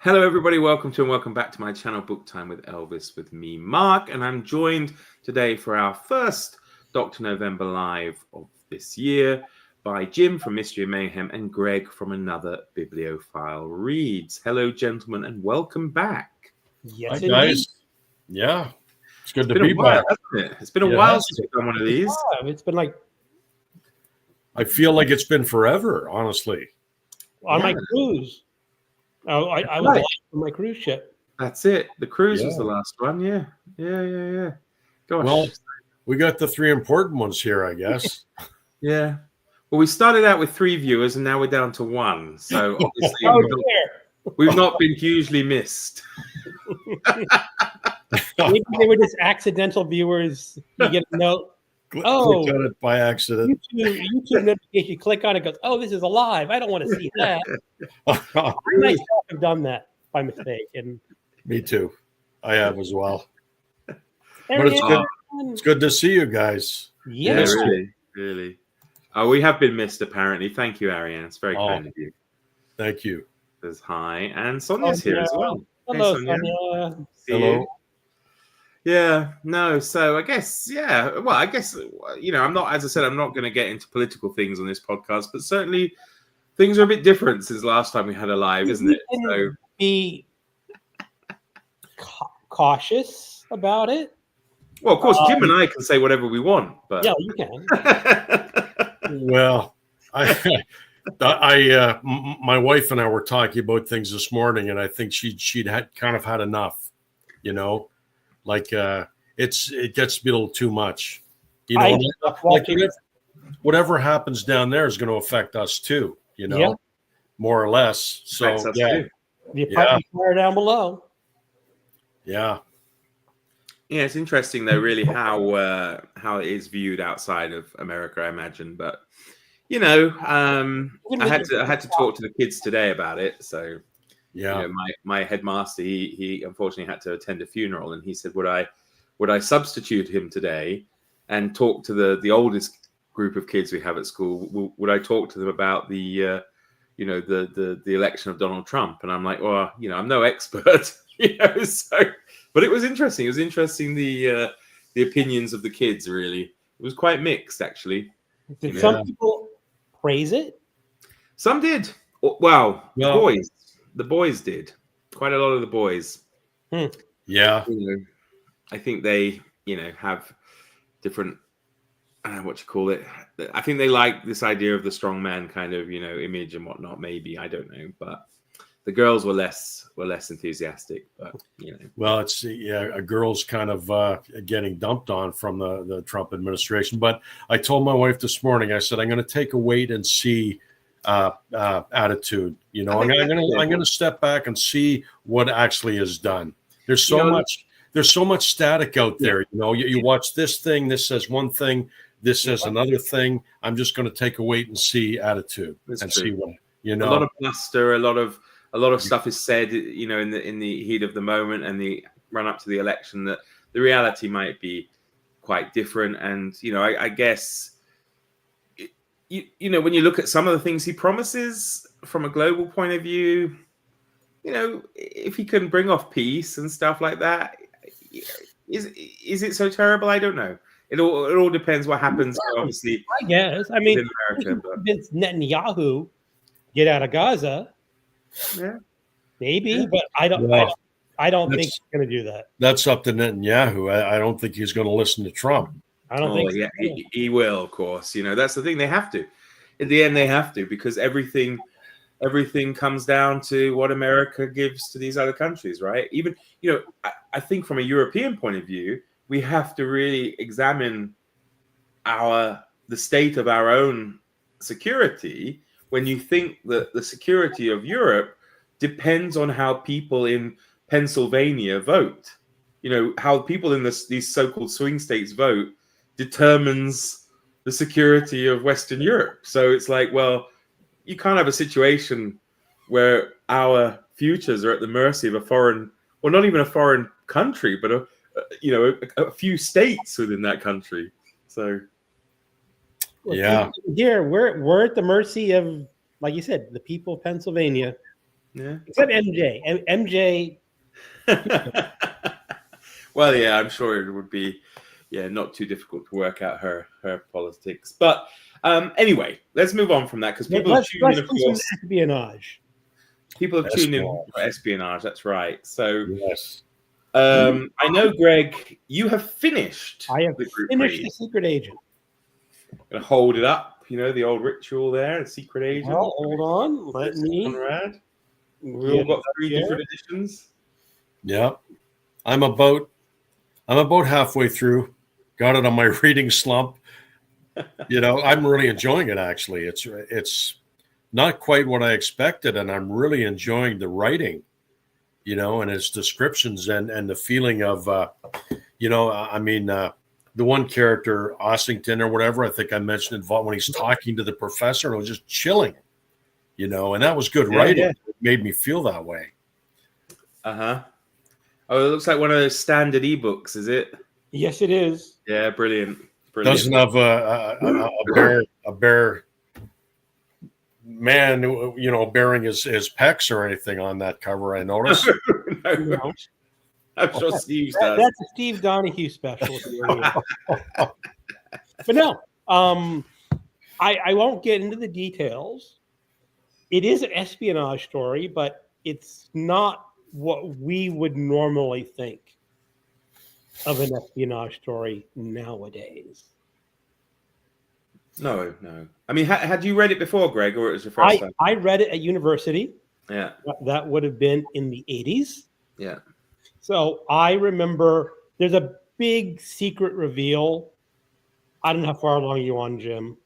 Hello, everybody. Welcome back to my channel, Book Time with Elvis, with me, Mark. And I'm joined today for our first Dr. November live of this year by Jim from Mystery and Mayhem and Greg from Another Bibliophile Reads. Hello, gentlemen, and welcome back. Yes, hi, guys. Yeah, it's good to be back. Hasn't it? It's been a while since we've done one of these. It's been like... I feel like it's been forever, honestly. On my cruise. Oh, I was on my cruise ship. That's it. The cruise was the last one. Yeah. Gosh. Well, we got the three important ones here, I guess. Yeah. Well, we started out with 3 viewers, and now we're down to 1. So obviously, we've not been hugely missed. Maybe they were just accidental viewers. You get a note. Click on it by accident. YouTube notification. Click on it. Goes, oh, this is alive. I don't want to see that. I myself have done that by mistake. And me too. I have as well. But it's good. It's good to see you guys. Yeah, really. Oh, we have been missed apparently. Thank you, Ariane. It's very kind of you. Thank you. There's hi, and Sonia's here as well. Hello, hey, Sonia. Sonia. Hello. Yeah, no, so I guess, I'm not, as I said, I'm not going to get into political things on this podcast, but certainly things are a bit different since last time we had a live, isn't it? So be cautious about it. Well, of course, Jim and I can say whatever we want, but yeah, you can. Well, my wife and I were talking about things this morning, and I think she'd had kind of had enough, Like it gets to be a little too much, Like whatever happens down there is going to affect us too, more or less. So the apartment fire down below. Yeah, it's interesting though, really how it is viewed outside of America, I imagine. But I had to talk to the kids today about it, so. Yeah, my headmaster, he unfortunately had to attend a funeral, and he said, would I substitute him today and talk to the oldest group of kids we have at school? Would I talk to them about the election of Donald Trump? And I'm like, well, I'm no expert, So, but it was interesting. It was interesting the opinions of the kids. Really, it was quite mixed, actually. Did some people praise it? Some did. Well, boys. The boys did. Quite a lot of the boys. Yeah. I think they, have different, what you call it. I think they like this idea of the strong man kind of, image and whatnot. Maybe, I don't know, but the girls were less enthusiastic. But well, it's a girl's kind of getting dumped on from the Trump administration. But I told my wife this morning, I said I'm going to take a wait and see attitude. I'm going to step back and see what actually is done. There's so much static out there. You watch this thing, this says one thing, this says another thing. I'm just going to take a wait and see attitude see what a lot of bluster, a lot of stuff is said, in the heat of the moment and the run up to the election, that the reality might be quite different. And I guess when you look at some of the things he promises from a global point of view, if he can bring off peace and stuff like that, is it so terrible? I don't know. It all depends what happens. Obviously, I guess. I mean, convince Netanyahu get out of Gaza. Yeah, maybe, but I don't. I don't think he's going to do that. That's up to Netanyahu. I don't think he's going to listen to Trump. I don't think so. Yeah, he will, of course. That's the thing. They have to. In the end, they have to, because everything comes down to what America gives to these other countries, right? Even, I think from a European point of view, we have to really examine the state of our own security when you think that the security of Europe depends on how people in Pennsylvania vote. How people in these so-called swing states vote determines the security of Western Europe. So it's like, well, you can't have a situation where our futures are at the mercy of a foreign, well, not even a foreign country, but a few states within that country. So, here we're at the mercy of, like you said, the people of Pennsylvania. Yeah. Except MJ. MJ. Well, yeah, I'm sure it would be, not too difficult to work out her politics. But anyway, let's move on from that because people have tuned in, of do some course. espionage. People have tuned in for espionage. That's right. So, Yes. I know, Greg, you have finished. I have the group finished read. The Secret Agent. Gonna hold it up. The old ritual there, the Secret Agent. Well, hold on. Let me. Conrad. We all got 3 different editions. Yeah. I'm about halfway through. Got it on my reading slump. I'm really enjoying it, actually. It's not quite what I expected, and I'm really enjoying the writing, and its descriptions and the feeling of, the one character, Ossington or whatever, I think I mentioned it when he's talking to the professor, and it was just chilling, and that was good writing. Yeah. It made me feel that way. Uh-huh. Oh, it looks like one of those standard ebooks, is it? Yes, it is. Yeah, brilliant. Doesn't have a bear man, bearing his pecs or anything on that cover, I noticed. No. I'm sure Steve does. That's a Steve Donahue special. But no, I won't get into the details. It is an espionage story, but it's not what we would normally think of an espionage story nowadays. No. I mean, had you read it before, Greg, or it was your first time? I read it at university. Yeah. That would have been in the 80s. Yeah. So I remember there's a big secret reveal. I don't know how far along you on, Jim.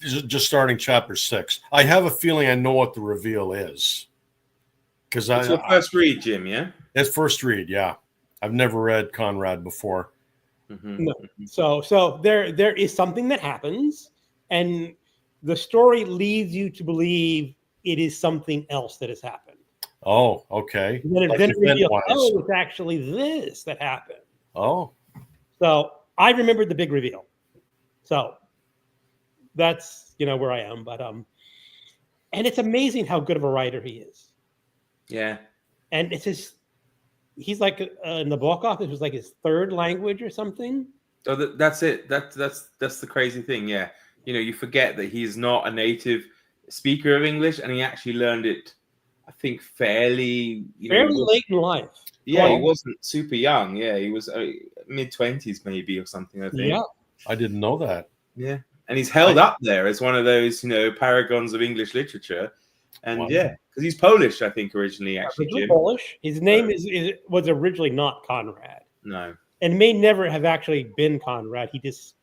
Just starting chapter 6. I have a feeling I know what the reveal is. Because it's your first read, Jim, yeah? It's first read, yeah. I've never read Conrad before. Mm-hmm. No. So there is something that happens, and the story leads you to believe it is something else that has happened. Oh, okay. And then it reveals, it's actually this that happened. Oh. So I remembered the big reveal. So that's where I am. But and it's amazing how good of a writer he is. Yeah. And it's he's like in the book office, it was like his third language or something. Oh, that's it. That's the crazy thing. Yeah. You forget that he's not a native speaker of English, and he actually learned it, I think, fairly late in life. Yeah, he wasn't super young. Yeah, he was mid-20s maybe or something, I think. Yeah. I didn't know that. Yeah. And he's held up there as one of those, paragons of English literature. And because he's Polish, I think, originally, actually. Jim. Polish. His name was originally not Conrad. No. And may never have actually been Conrad. He just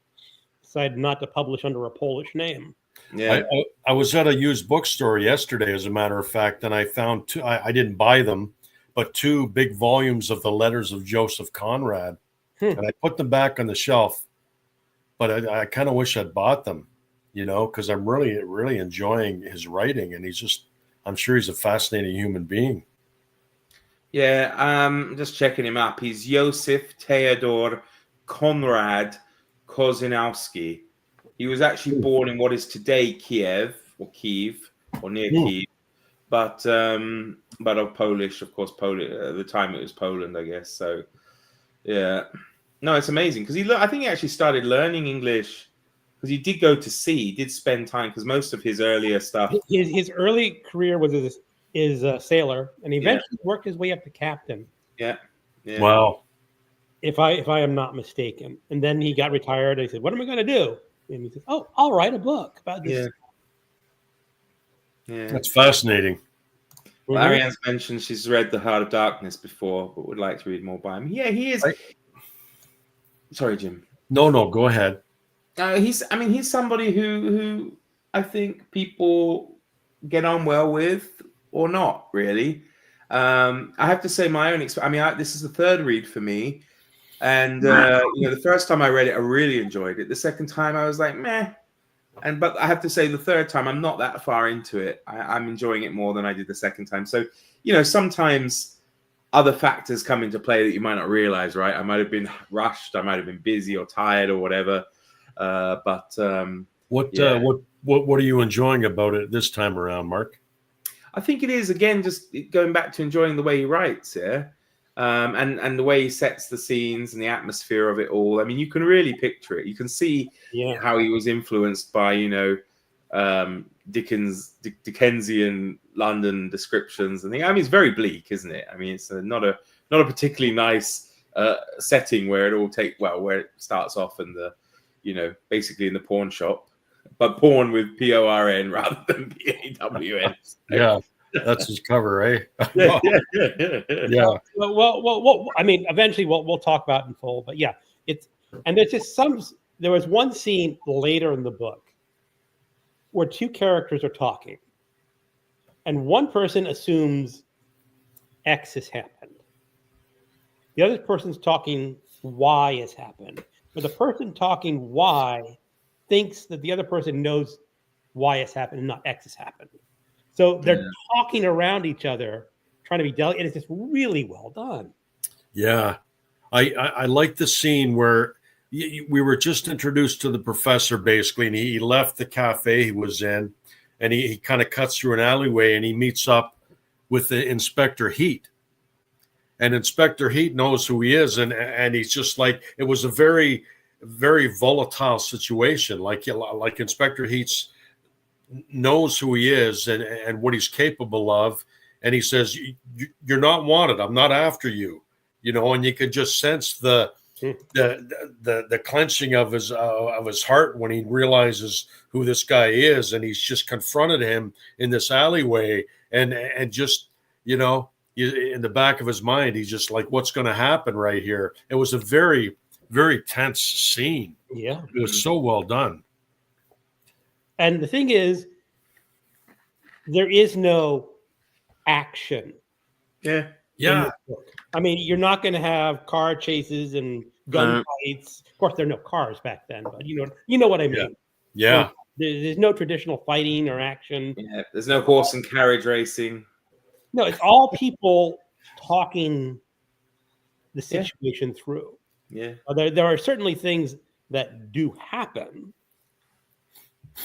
decided not to publish under a Polish name. Yeah. I was at a used bookstore yesterday, as a matter of fact, and I found two. I didn't buy them, but 2 big volumes of the letters of Joseph Conrad, and I put them back on the shelf. But I kind of wish I'd bought them, because I'm really, really enjoying his writing, and I'm sure he's a fascinating human being. Yeah, I'm just checking him up. He's Josef Theodor Konrad Kozinowski. He was actually born in what is today Kiev or near Kiev, but of Polish, of course. Polish at the time it was Poland, I guess. So, yeah, no, it's amazing because I think he actually started learning English because he did go to sea. He did spend time because most of his earlier stuff. His early career was as a sailor, and he eventually worked his way up to captain. Yeah. Wow. If I am not mistaken, and then he got retired. And he said, "What am I going to do?" And he said, "Oh, I'll write a book about this." Yeah. That's fascinating. Ariane's mentioned she's read The Heart of Darkness before, but would like to read more by him. Yeah, he is. Sorry, Jim. No, go ahead. He's somebody who I think people get on well with or not really. I have to say my own experience. This is the third read for me. And, the first time I read it, I really enjoyed it. The second time I was like, meh. But I have to say the third time, I'm not that far into it. I'm enjoying it more than I did the second time. So, sometimes other factors come into play that you might not realize, right? I might have been rushed. I might have been busy or tired or whatever. What are you enjoying about it this time around, Mark? I think it is, again, just going back to enjoying the way he writes, yeah. And the way he sets the scenes and the atmosphere of it all. I mean, you can really picture it. You can see how he was influenced by, Dickensian London descriptions and things. I mean, it's very bleak, isn't it? I mean, it's not a particularly nice setting where where it starts off in the, basically in the pawn shop, but porn with PORN rather than PAWN. Yeah. That's his cover, eh? Yeah. Well, I mean, eventually we'll talk about it in full, but yeah, and there was one scene later in the book where two characters are talking, and one person assumes X has happened. The other person's talking Y has happened, but the person talking Y thinks that the other person knows Y has happened and not X has happened. So they're talking around each other, trying to be delicate. And it's just really well done. Yeah. I like the scene where we were just introduced to the professor, basically, and he left the cafe he was in, and he kind of cuts through an alleyway, and he meets up with the Inspector Heat. And Inspector Heat knows who he is, and he's just like, it was a very, very volatile situation. Like Inspector Heat's knows who he is and what he's capable of, and he says, "You're not wanted. I'm not after you," and you could just sense the clenching of his heart when he realizes who this guy is, and he's just confronted him in this alleyway, and just in the back of his mind, he's just like, "What's going to happen right here?" It was a very, very tense scene. Yeah, it was so well done. And the thing is, there is no action. Yeah. I mean, you're not going to have car chases and gun fights. Of course, there are no cars back then, but you know what I mean. Yeah. There's no traditional fighting or action. Yeah. There's no horse and carriage racing. No, it's all people talking the situation through. Yeah. There are certainly things that do happen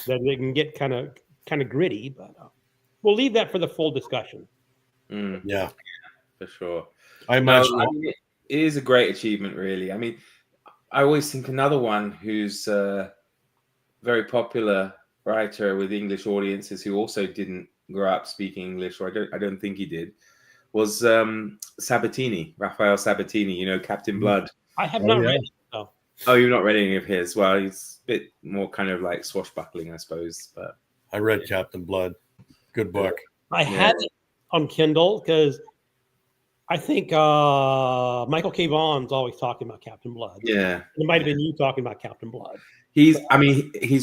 that they can get kind of gritty, but we'll leave that for the full discussion. Yeah, for sure. I imagine it is a great achievement, really. I mean, I always think another one who's a very popular writer with English audiences who also didn't grow up speaking English, or I don't think he did, was Sabatini, Raphael Sabatini. Captain Blood. I have not read it. Oh, you've not read any of his? Well, he's a bit more kind of like swashbuckling, I suppose. But I read Captain Blood. Good book. I had it on Kindle because I think Michael K. Vaughan's always talking about Captain Blood. Yeah. It might have been you talking about Captain Blood. He's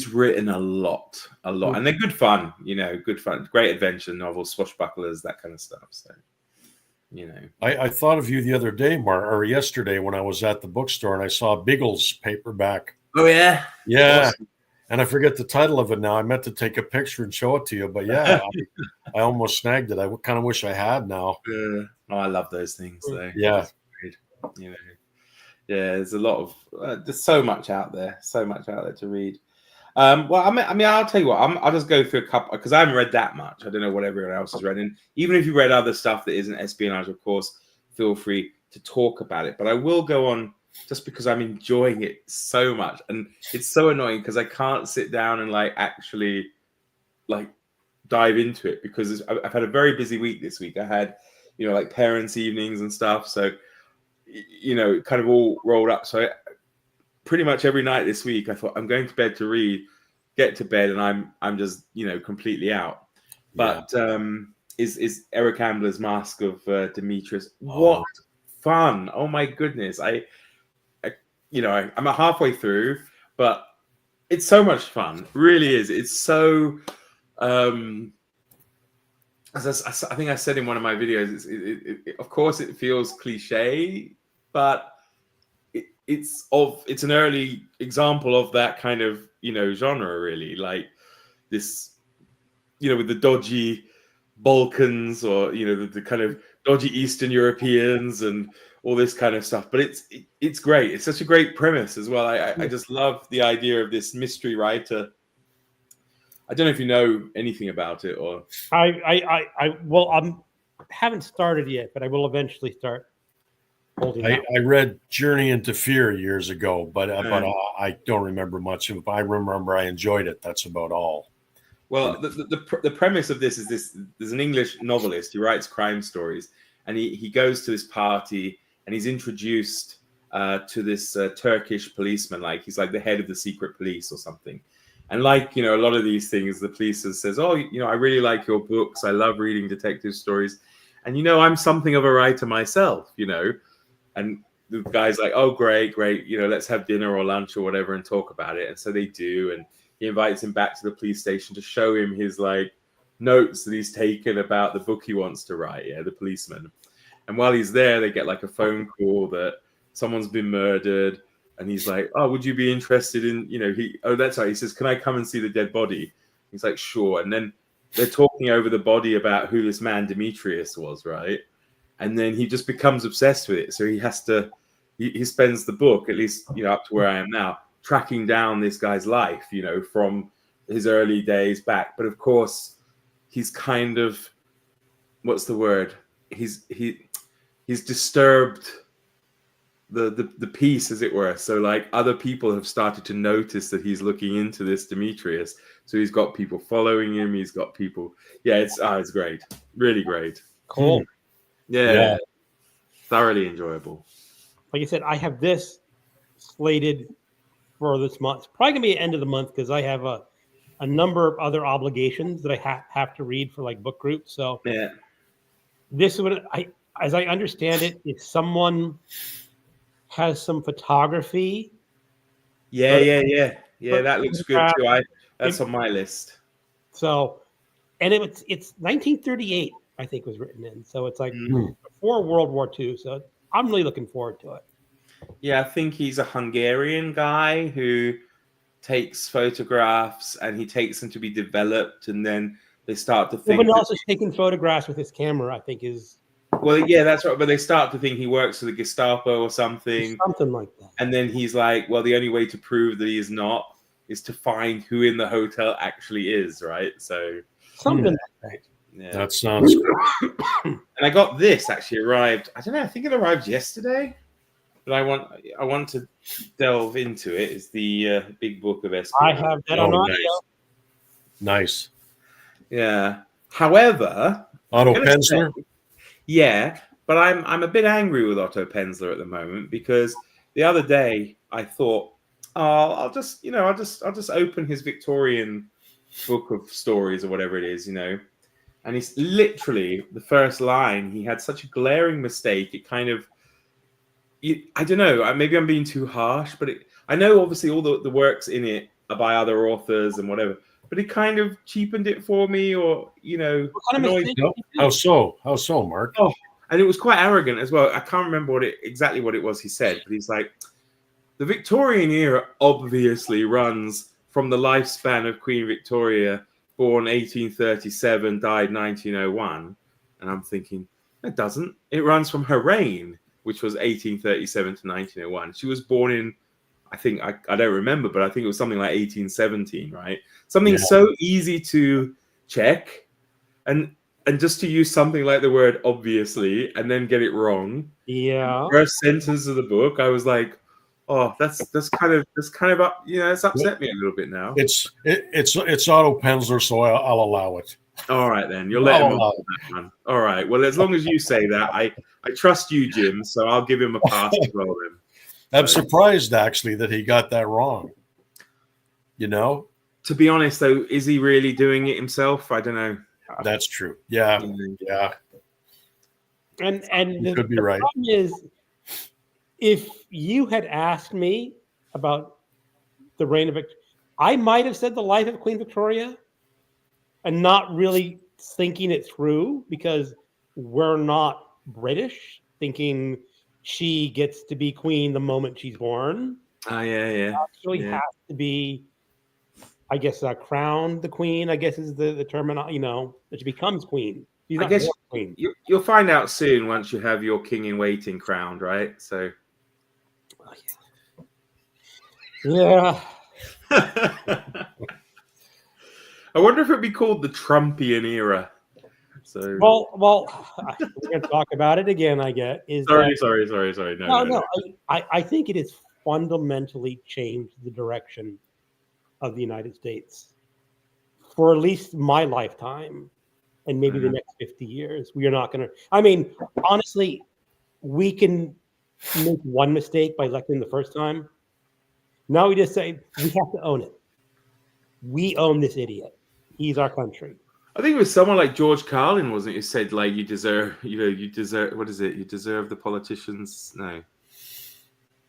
written a lot. And they're good fun, good fun. Great adventure novels, swashbucklers, that kind of stuff. So, I thought of you the other day, or yesterday, when I was at the bookstore and I saw Biggles paperback. Oh, yeah? Yeah. Awesome. And I forget the title of it now. I meant to take a picture and show it to you, but yeah, I almost snagged it. I kind of wish I had now. Oh, I love those things. Though. Yeah. Yeah, there's a lot of, there's so much out there to read. Well, I mean, I'll tell you what, I'll just go through a couple, because I haven't read that much. I don't know what everyone else has read. And even if you read other stuff that isn't espionage, of course, feel free to talk about it. But I will go on just because I'm enjoying it so much. And it's so annoying because I can't sit down and actually dive into it, because I've had a very busy week this week. I had, parents' evenings and stuff. So, it kind of all rolled up. So pretty much every night this week, I thought, I'm going to bed to read, get to bed, and I'm just, completely out. But is Eric Ambler's Mask of Demetrius. What fun. Oh my goodness. I'm halfway through, but it's so much fun. It really is. It's so, as I think I said in one of my videos, of course it feels cliche, but it's an early example of that kind of, genre, really, like this, with the dodgy Balkans, or, the kind of dodgy Eastern Europeans and all this kind of stuff. But it's great. It's such a great premise as well. I just love the idea of this mystery writer I don't know if you know anything about it or. I haven't started yet, but I will eventually start holding out. I read Journey into Fear years ago, but I don't remember much of it. I remember I enjoyed it. That's about all. Well, the premise of this is this: there's an English novelist who writes crime stories, and he goes to this party and he's introduced to this Turkish policeman, like he's like the head of the secret police or something. And like, a lot of these things, the police says, oh, I really like your books. I love reading detective stories. And, I'm something of a writer myself, And the guy's like, oh, great. Let's have dinner or lunch or whatever and talk about it. And so they do. And he invites him back to the police station to show him his like notes that he's taken about the book he wants to write. Yeah, the policeman. And while he's there, they get like a phone call that someone's been murdered. And he's like, oh, would you be interested in, that's right. He says, can I come and see the dead body? He's like, sure. And then they're talking over the body about who this man Demetrius was, right? And then he just becomes obsessed with it. So he has to, he spends the book, at least, up to where I am now, tracking down this guy's life, from his early days back. But of course, he's kind of, what's the word? He's disturbed the peace, as it were. So like other people have started to notice that he's looking into this Demetrius. So he's got people following him. He's got people. Yeah, it's great. Really great. Cool. Yeah. Thoroughly enjoyable. Like I said, I have this slated for this month. It's probably gonna be the end of the month because I have a number of other obligations that I have to read for like book groups. So yeah, this is what as I understand it, if someone has some photography. Yeah. That looks good too. That's on my list. So, and it's 1938, I think, was written in. So it's like before World War II. So I'm really looking forward to it. Yeah, I think he's a Hungarian guy who takes photographs and he takes them to be developed, and then they start to think. Someone else is taking photographs with his camera, I think, is. Well, yeah, that's right. But they start to think he works for the Gestapo or something. Something like that. And then he's like, well, the only way to prove that he is not is to find who in the hotel actually is, right? So something like that. Yeah. That sounds good. And I got this actually arrived. I don't know. I think it arrived yesterday. But I want to delve into it. It's the big book of espionage. I have that on audio. Nice. Yeah. However, Otto Penzler. Yeah, but I'm a bit angry with Otto Penzler at the moment because the other day I thought, I'll just open his Victorian book of stories or whatever it is, and he's literally the first line. He had such a glaring mistake. It kind of, I don't know. Maybe I'm being too harsh, but I know obviously all the works in it are by other authors and whatever. But it kind of cheapened it for me, or annoyed me. How so, Mark? Oh, and it was quite arrogant as well. I can't remember exactly what it was he said, but he's like, the Victorian era obviously runs from the lifespan of Queen Victoria, born 1837, died 1901. And I'm thinking, it doesn't. It runs from her reign, which was 1837 to 1901. She was born in, I think, I don't remember, but I think it was something like 1817, right? Something so easy to check, and just to use something like the word obviously and then get it wrong. Yeah. First sentence of the book, I was like, oh, that's kind of it's upset me a little bit now. It's Otto Penzler, so I'll allow it. All right then, you'll let him off that one. All right. Well, as long as you say that, I trust you, Jim. So I'll give him a pass as well then. I'm surprised actually that he got that wrong. To be honest, though, is he really doing it himself? I don't know. That's true. Yeah. And you could be right. Problem is, if you had asked me about the reign of Victoria, I might have said the life of Queen Victoria, and not really thinking it through because we're not British, thinking she gets to be queen the moment she's born. Oh, yeah. It actually has to be, I guess, crowned the queen, I guess is the term, that she becomes queen. I guess queen. You'll find out soon once you have your king in waiting crowned, right? So. Yeah. I wonder if it'd be called the Trumpian era. So Well, we're going to talk about it again. I get sorry. No. I think it has fundamentally changed the direction of the United States for at least my lifetime, and maybe the next 50 years. We are not going to. I mean, honestly, we can make one mistake by electing the first time. Now we just say we have to own it. We own this idiot. He's our country. I think it was someone like George Carlin, wasn't it? Who said like you deserve. What is it? You deserve the politicians. No.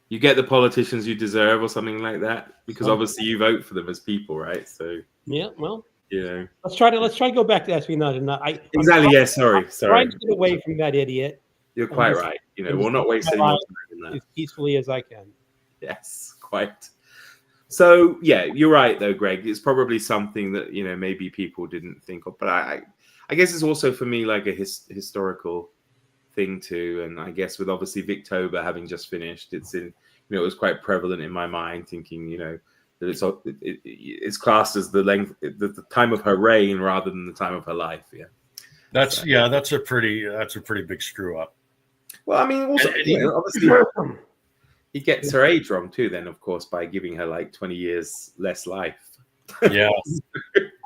You get the politicians you deserve, or something like that, because obviously you vote for them as people, right? So yeah, well, let's try to go back to espionage. And exactly. Yeah, sorry. Trying to get away from that idiot. You're quite right. We'll not waste any more time on that. As peacefully as I can. Yes, quite. So yeah, you're right though, Greg. It's probably something that maybe people didn't think of, but I guess it's also for me like a historical thing too, and I guess with obviously Victober having just finished, it's in it was quite prevalent in my mind, thinking that it's classed as the time of her reign rather than the time of her life. That's a pretty big screw up. Well, I mean, also obviously he gets her age wrong too. Then of course by giving her like 20 years less life. Yeah.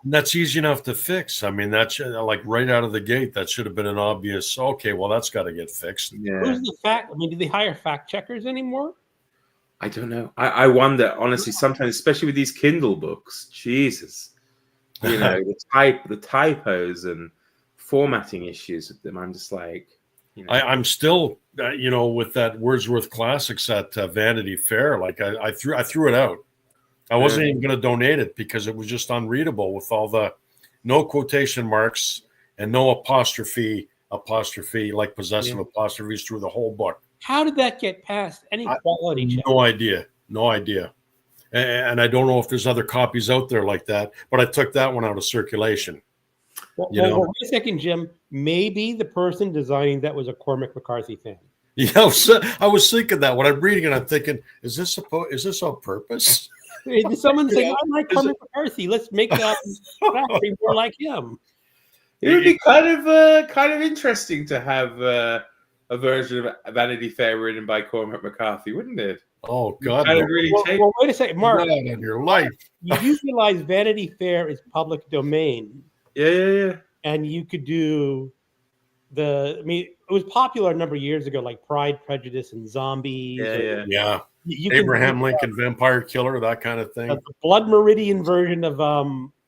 That's easy enough to fix. I mean, that's like right out of the gate. That should have been an obvious. Okay, well, that's got to get fixed. Yeah. Who's the fact? I mean, do they hire fact checkers anymore? I don't know. I wonder honestly. Sometimes, especially with these Kindle books, Jesus, the typos and formatting issues with them. I'm just like, I'm still, with that Wordsworth Classics at Vanity Fair. Like I threw it out. I wasn't even going to donate it because it was just unreadable with all the no quotation marks and no apostrophe, like possessive apostrophes through the whole book. How did that get past any quality check? No idea. And I don't know if there's other copies out there like that, but I took that one out of circulation. Well, wait a second, Jim. Maybe the person designing that was a Cormac McCarthy fan. Yeah, I was thinking that when I'm reading it, I'm thinking, is this on purpose? Someone saying, I like Cormac McCarthy. Let's make that factory more like him. It would be kind of interesting to have a version of Vanity Fair written by Cormac McCarthy, wouldn't it? Oh God! Well, wait a second, Mark. In your life, you realize Vanity Fair is public domain. Yeah. And you could do it was popular a number of years ago, like Pride, Prejudice, and Zombies. Yeah. Abraham Lincoln Vampire Killer, that kind of thing. The Blood Meridian version of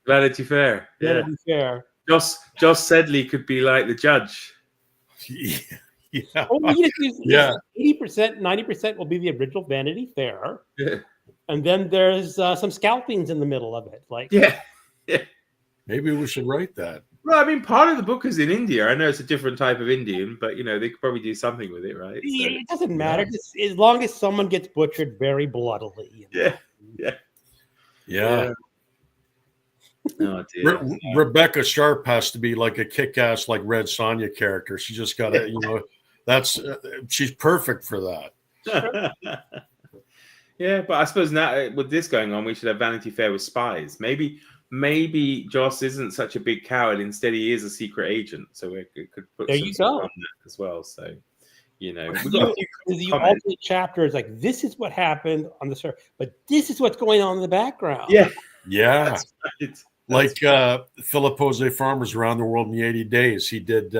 Vanity Fair. Vanity Fair. Joss Sedley could be like the judge. Yeah. 80%, 90% will be the original Vanity Fair. Yeah. And then there's some scalpings in the middle of it. Like yeah. Maybe we should write that. Well, I mean, part of the book is in India. I know it's a different type of Indian, but they could probably do something with it, right? Yeah, it doesn't matter. As long as someone gets butchered very bloodily. Yeah. Oh, dear. Rebecca Sharp has to be like a kick-ass, like Red Sonja character. She just got to, that's she's perfect for that. Yeah, but I suppose now with this going on, we should have Vanity Fair with spies. Maybe Joss isn't such a big coward. Instead, he is a secret agent. So we could put there some you go on that as well. So, the alternate chapter is like, this is what happened on the surface, but this is what's going on in the background. Yeah. That's right. Like Philip Jose Farmer's Around the World in the 80 Days. He did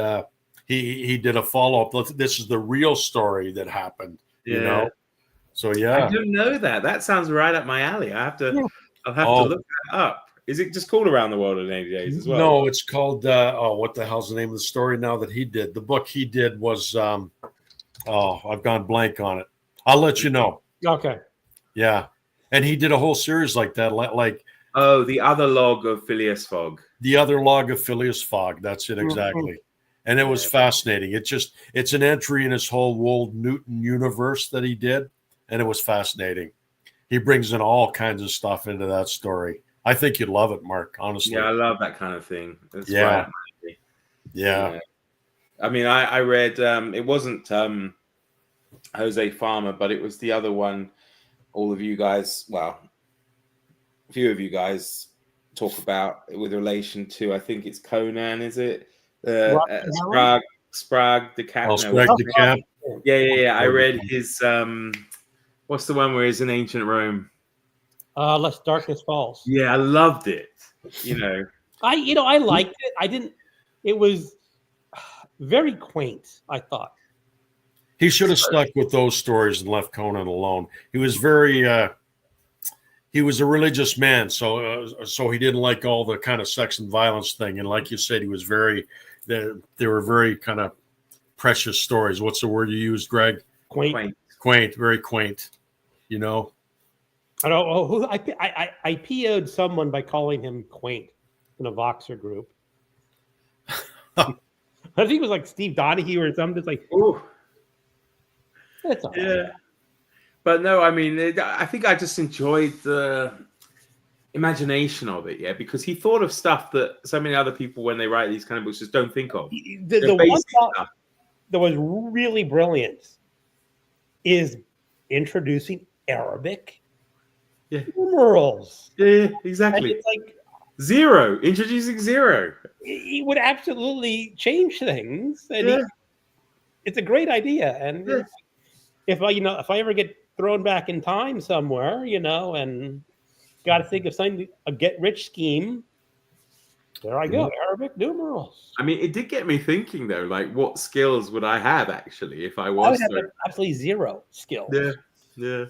he did a follow-up. This is the real story that happened. So I didn't know that. That sounds right up my alley. I'll have to look that up. Is it just called Around the World in 80 Days as well? No, it's called what the hell's the name of the story now that he did? The book he did was I've gone blank on it. I'll let you know. Okay. Yeah. And he did a whole series like that, like The Other Log of Phileas Fogg. The Other Log of Phileas Fogg. That's it exactly. Mm-hmm. And it was fascinating. It's an entry in his whole Wold Newton universe that he did, and it was fascinating. He brings in all kinds of stuff into that story. I think you'd love it, Mark, honestly. Yeah, I love that kind of thing. That's yeah. Right. Yeah. I mean, I read, it wasn't Jose Farmer, but it was the other one. All of you guys, well, a few of you guys talk about with relation to, I think it's Conan, is it? Sprague the Cat. Oh, No, Sprague the Cat. Yeah. I read his what's the one where he's in ancient Rome? Lest Darkness Falls. Yeah, I loved it. You know. I liked it. It was very quaint, I thought. He should have stuck with those stories and left Conan alone. He was he was a religious man, so he didn't like all the kind of sex and violence thing. And like you said, he was they were very kind of precious stories. What's the word you used, Greg? Quaint, very quaint. You know. I don't know who I PO'd someone by calling him quaint in a Voxer group. I think it was like Steve Donahue or something. It's like, ooh. That's all right. Yeah. But no, I mean, I think I just enjoyed the imagination of it, because he thought of stuff that so many other people, when they write these kind of books, just don't think of. The one thought that was really brilliant is introducing Arabic numerals. Yeah, exactly. And it's like introducing zero. He would absolutely change things, and it's a great idea. And if I ever get thrown back in time somewhere, and got to think of something, a get-rich scheme, there I go, Arabic numerals. I mean, it did get me thinking, though, like, what skills would I have, actually, if I I was would have absolutely zero skills. Yeah.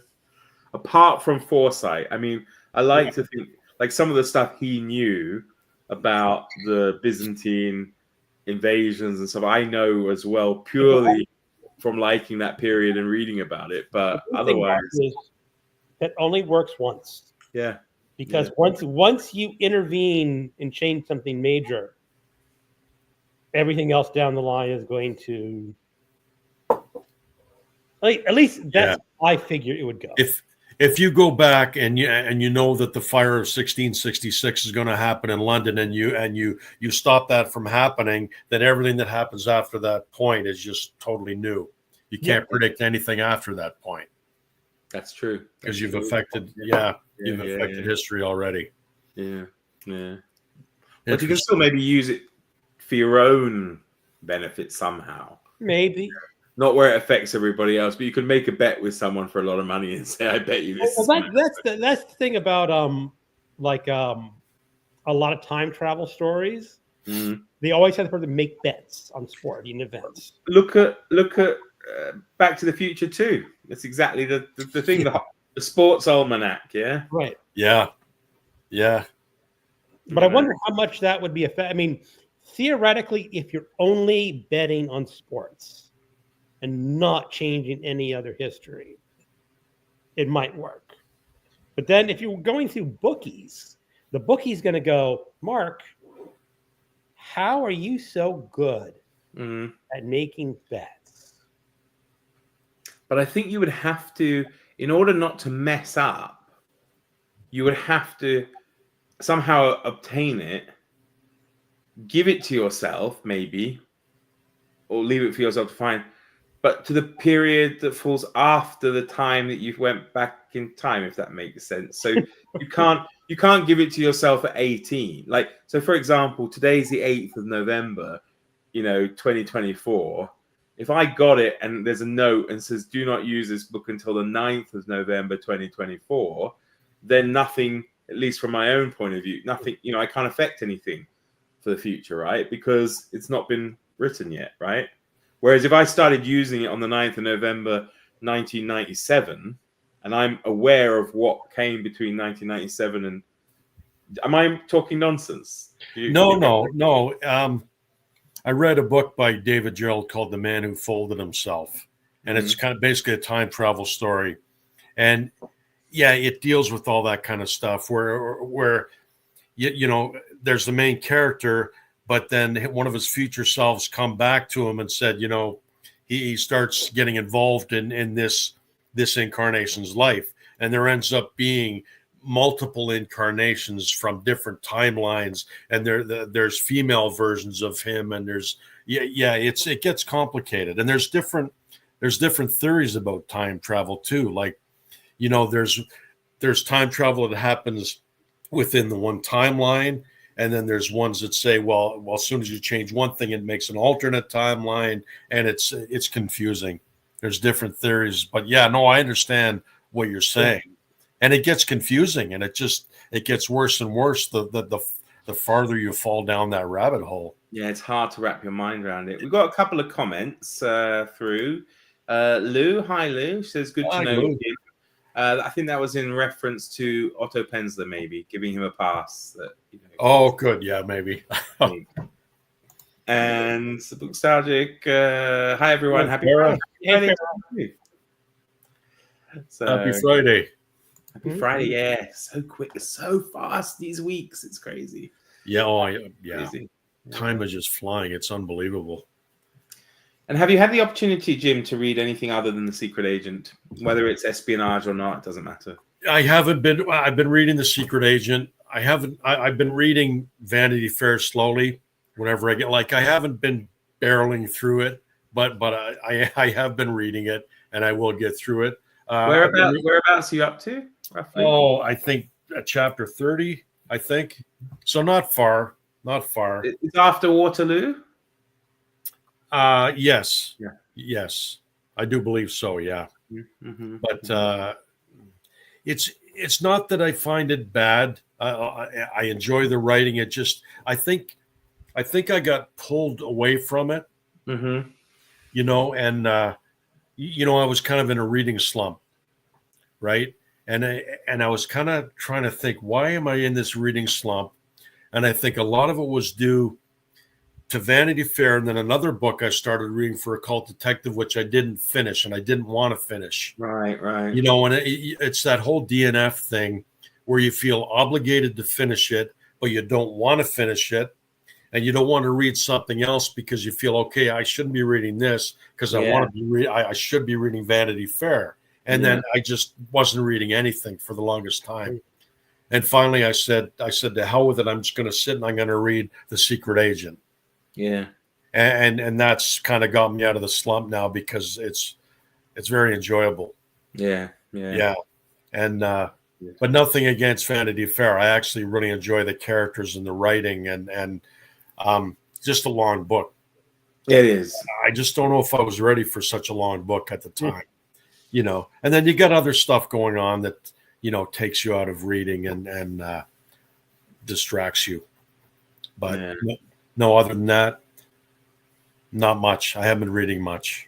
Apart from foresight. I mean, I like to think, like, some of the stuff he knew about the Byzantine invasions and stuff, I know as well, purely from liking that period and reading about it. But otherwise, that only works once. Yeah. Because once you intervene and change something major, everything else down the line is going to, at least that's how I figured it would go. If you go back and you know that the fire of 1666 is going to happen in London, and you stop that from happening, then everything that happens after that point is just totally new. You can't predict anything after that point. That's true. Because you've affected history already. Yeah. But you can still maybe use it for your own benefit somehow. Maybe. Not where it affects everybody else, but you can make a bet with someone for a lot of money and say, "I bet you this." Well, that's the thing about a lot of time travel stories. Mm-hmm. They always have to make bets on sporting events. Look at Back to the Future too. That's exactly the thing. The sports almanac. Yeah. Right. Yeah. But I wonder how much that would be affected. I mean, theoretically, if you're only betting on sports and not changing any other history, it might work. But then if you're going through bookies, the bookie's going to go, Mark, how are you so good at making bets? But I think you would have to, in order not to mess up, you would have to somehow obtain it, give it to yourself, maybe, or leave it for yourself to find, but to the period that falls after the time that you went back in time, if that makes sense. So you can't give it to yourself at 18. Like, so for example, today's the 8th of November, 2024. If I got it and there's a note and says, do not use this book until the 9th of November, 2024, then nothing, at least from my own point of view, nothing, I can't affect anything for the future, right? Because it's not been written yet, right? Whereas if I started using it on the 9th of November, 1997, and I'm aware of what came between 1997 and... Am I talking nonsense? No. I read a book by David Gerald called The Man Who Folded Himself. And it's kind of basically a time travel story. And it deals with all that kind of stuff where there's the main character, but then one of his future selves come back to him and said, he starts getting involved in this incarnation's life. And there ends up being multiple incarnations from different timelines. And there's female versions of him. And it gets complicated. And there's different theories about time travel too. Like, there's time travel that happens within the one timeline. And then there's ones that say, well, as soon as you change one thing, it makes an alternate timeline, and it's confusing. There's different theories, but yeah, no, I understand what you're saying, and it gets confusing, and it gets worse and worse the farther you fall down that rabbit hole. Yeah, it's hard to wrap your mind around it. We've got a couple of comments through. Lou, hi Lou, says good to know you. I think that was in reference to Otto Penzler, maybe giving him a pass. That, oh, good, yeah, maybe. And the Bookstagic, hi everyone, happy Friday. Happy Friday. Happy Friday, yeah. So quick, so fast these weeks. It's crazy. Yeah, yeah. Crazy. Time is just flying. It's unbelievable. And have you had the opportunity, Jim, to read anything other than The Secret Agent? Whether it's espionage or not, it doesn't matter. I've been reading The Secret Agent. I've been reading Vanity Fair slowly whenever I get, I haven't been barreling through it, but I have been reading it, and I will get through it. Whereabouts are you up to, roughly? Oh, I think chapter 30, I think. So not far. It's after Waterloo? Yes. Yeah. Yes. I do believe so, yeah. Mm-hmm. But it's not that I find it bad. I enjoy the writing. It just I think I got pulled away from it. Mm-hmm. And I was kind of in a reading slump, right? And I was kind of trying to think, why am I in this reading slump? And I think a lot of it was due to Vanity Fair, and then another book I started reading for Occult Detective, which I didn't finish, and I didn't want to finish. Right. And it's that whole DNF thing where you feel obligated to finish it, but you don't want to finish it, and you don't want to read something else because you feel, okay, I shouldn't be reading this because I should be reading Vanity Fair. And then I just wasn't reading anything for the longest time. And finally I said to hell with it. I'm just going to sit and I'm going to read The Secret Agent. Yeah. And that's kind of got me out of the slump now because it's very enjoyable. Yeah. And but nothing against Vanity Fair. I actually really enjoy the characters and the writing and just a long book. It is. I just don't know if I was ready for such a long book at the time. And then you got other stuff going on that takes you out of reading and distracts you. But no, other than that, not much. I haven't been reading much.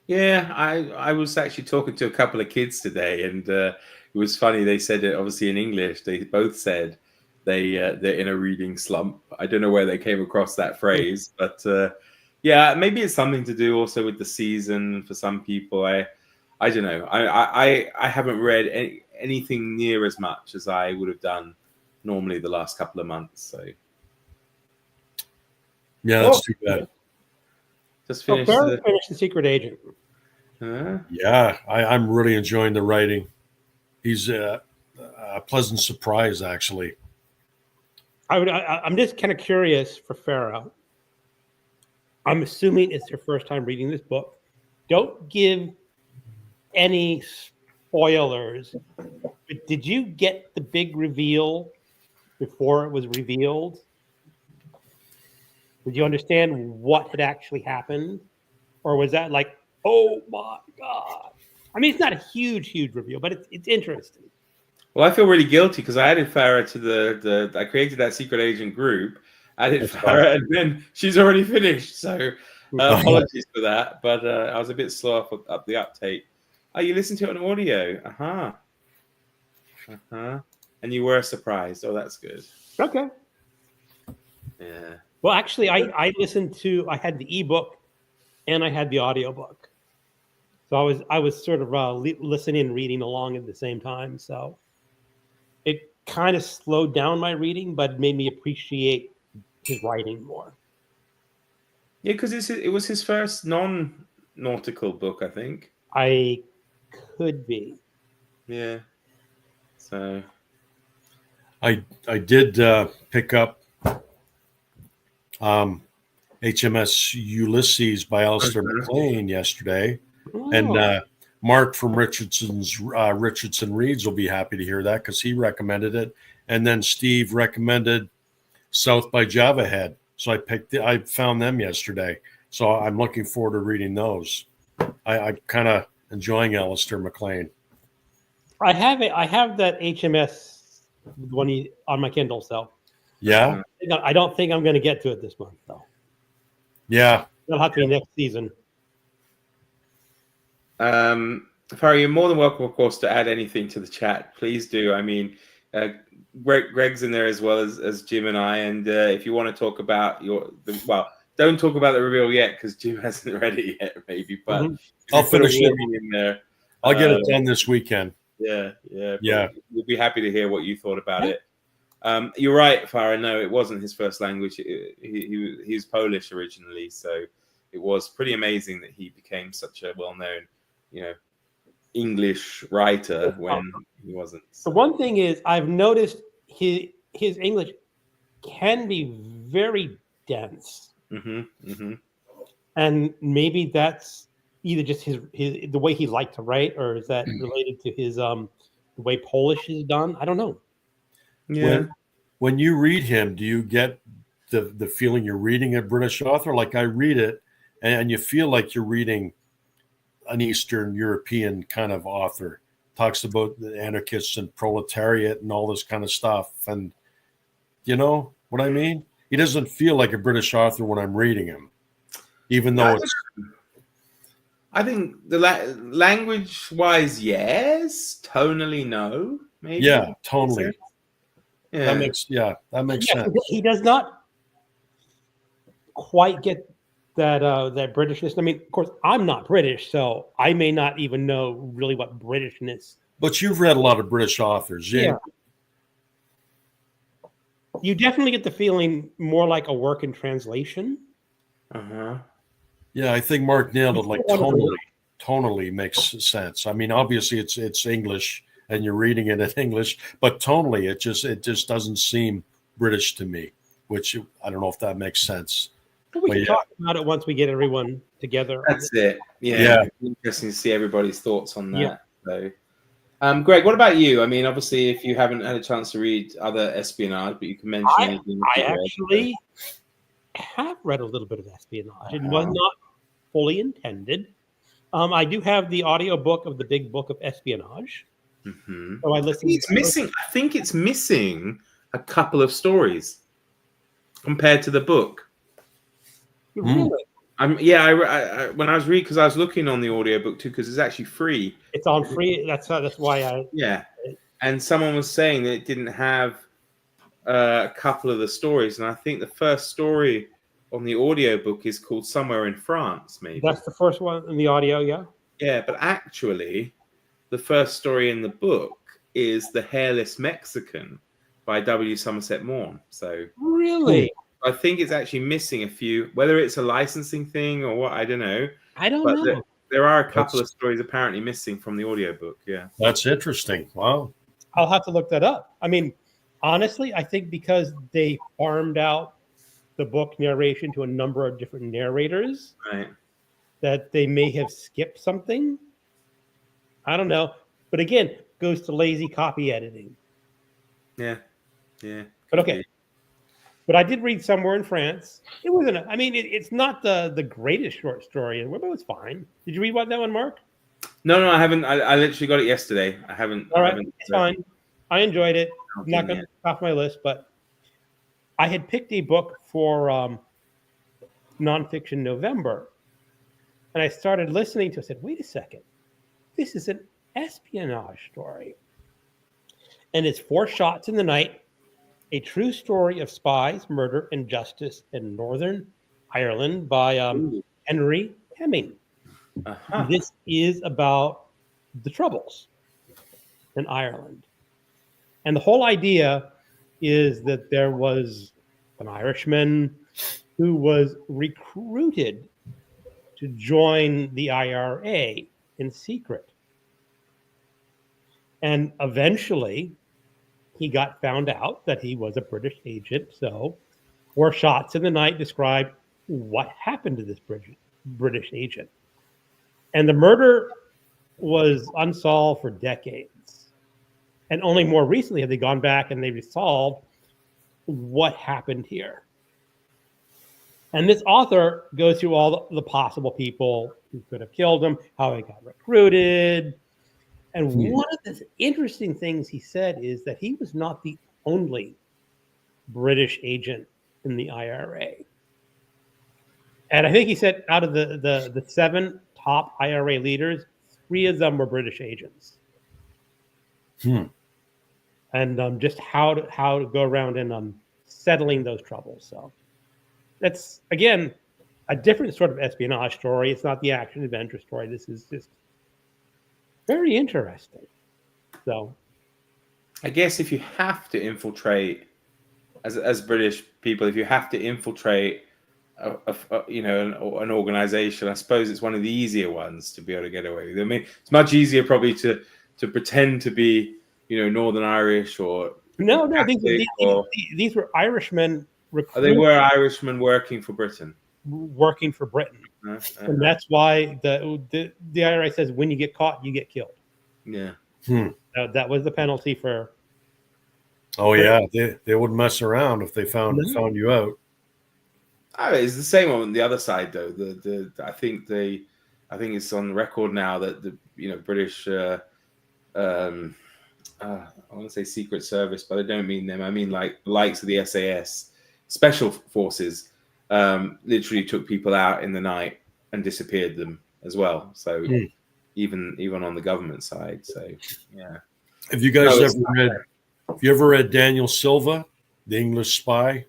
Yeah, I was actually talking to a couple of kids today, and it was funny. They said it obviously in English. They both said they're in a reading slump. I don't know where they came across that phrase, but maybe it's something to do also with the season for some people. I don't know. I haven't read anything near as much as I would have done normally the last couple of months. So yeah, that's too bad. Just finished The Secret Agent. Yeah, I'm really enjoying the writing. He's a pleasant surprise, actually. I'm just kind of curious for Farah. I'm assuming it's her first time reading this book. Don't give any spoilers. But did you get the big reveal before it was revealed? Did you understand what had actually happened? Or was that like, oh my God? I mean, it's not a huge reveal, but it's interesting. Well, I feel really guilty because I added Farah to I created that Secret Agent group, added Farah, and then she's already finished. So apologies for that, but I was a bit slow up the uptake. Oh, you listened to it on audio? And you were surprised. Oh, that's good. Okay. Yeah. Well, actually, I had the ebook and I had the audiobook. So I was sort of listening and reading along at the same time. So it kind of slowed down my reading, but it made me appreciate his writing more. Yeah, because it was his first non-nautical book, I think. I could be. Yeah. So I did pick up HMS Ulysses by Alistair MacLean yesterday. Oh. And Mark from Richardson Reads will be happy to hear that because he recommended it. and then Steve recommended South by Java Head. So I found them yesterday. So I'm looking forward to reading those. I kind of enjoying Alistair MacLean. I have that HMS one on my Kindle, so Yeah. I don't think I'm going to get to it this month, though. Yeah. It'll have to be next season. Farah, you're more than welcome, of course, to add anything to the chat. Please do. I mean, Greg's in there as well as Jim and I. And if you want to talk about don't talk about the reveal yet because Jim hasn't read it yet, maybe. But I'll finish it in there. I'll get it done this weekend. Yeah. We'll be happy to hear what you thought about it. You're right, Farah. No, it wasn't his first language. He's Polish originally, so it was pretty amazing that he became such a well-known, English writer when he wasn't. So. The one thing is, I've noticed his English can be very dense, and maybe that's either just his the way he liked to write, or is that related to his the way Polish is done? I don't know. Yeah. When you read him, do you get the feeling you're reading a British author? Like I read it, and you feel like you're reading an Eastern European kind of author. Talks about the anarchists and proletariat and all this kind of stuff. And you know what I mean? He doesn't feel like a British author when I'm reading him, even though it's. I think the language-wise, yes. Tonally, no. Maybe. Yeah, tonally. Yeah. That makes sense. He does not quite get that Britishness. I mean, of course, I'm not British, so I may not even know really what Britishness. But you've read a lot of British authors, yeah. You definitely get the feeling more like a work in translation. Yeah, I think Mark nailed it. Like tonally makes sense. I mean, obviously it's English and you're reading it in English, but tonally it just doesn't seem British to me. Which I don't know if that makes sense. We can talk about it once we get everyone together. That's it. Yeah. Interesting to see everybody's thoughts on that. So, Greg, what about you? I mean, obviously, if you haven't had a chance to read other espionage, but you can mention anything. I actually have read a little bit of espionage. It was not fully intended. I do have the audiobook of the Big Book of Espionage. So I listened. I think it's missing a couple of stories compared to the book. Really? I when I was reading, because I was looking on the audiobook too, because it's actually free. It's on free. That's why I. Yeah, and someone was saying that it didn't have a couple of the stories, and I think the first story on the audiobook is called Somewhere in France. Maybe that's the first one in the audio. Yeah. Yeah, but actually, the first story in the book is The Hairless Mexican by W. Somerset Maugham. So really. I think it's actually missing a few, whether it's a licensing thing or what, I don't know. I don't know. There are a couple of stories apparently missing from the audiobook. Yeah. That's interesting. Wow. I'll have to look that up. I mean, honestly, I think because they farmed out the book narration to a number of different narrators, right, that they may have skipped something. I don't know. But again, goes to lazy copy editing. Yeah. Yeah. But okay. But I did read Somewhere in France. It wasn't. It's not the greatest short story, but it was fine. Did you read that one, Mark? No, I haven't. I literally got it yesterday. I haven't. All right, it's fine. I enjoyed it. I'm not going to off my list, but I had picked a book for nonfiction NoVember, and I started listening to it. I said, "Wait a second, this is an espionage story," and it's 4 Shots in the Night. A True Story of Spies, Murder, and Justice in Northern Ireland by Henry Hemming. This is about the Troubles in Ireland. And the whole idea is that there was an Irishman who was recruited to join the IRA in secret. And eventually, he got found out that he was a British agent. So 4 Shots in the Night described what happened to this British agent. And the murder was unsolved for decades. And only more recently have they gone back and they resolved what happened here. And this author goes through all the possible people who could have killed him, how he got recruited. And one of the interesting things he said is that he was not the only British agent in the IRA. And I think he said out of the 7 top IRA leaders, 3 of them were British agents. And just how to go around and settling those troubles. So that's, again, a different sort of espionage story. It's not the action adventure story. This is just very interesting. So I guess if you have to infiltrate, as British people, if you have to infiltrate an organization, I suppose it's one of the easier ones to be able to get away with. I mean, it's much easier probably to pretend to be, Northern Irish or no, these were Irishmen. They were Irishmen working for Britain. Working for Britain, and that's why the IRA says when you get caught, you get killed. Yeah, that was the penalty for. Oh yeah, they wouldn't mess around if they found you out. It's the same on the other side though. I think it's on record now that the British I want to say Secret Service, but I don't mean them. I mean like the likes of the SAS, Special Forces, literally took people out in the night and disappeared them as well. So even on the government side. So yeah. Have you guys ever read Daniel Silva, The English Spy?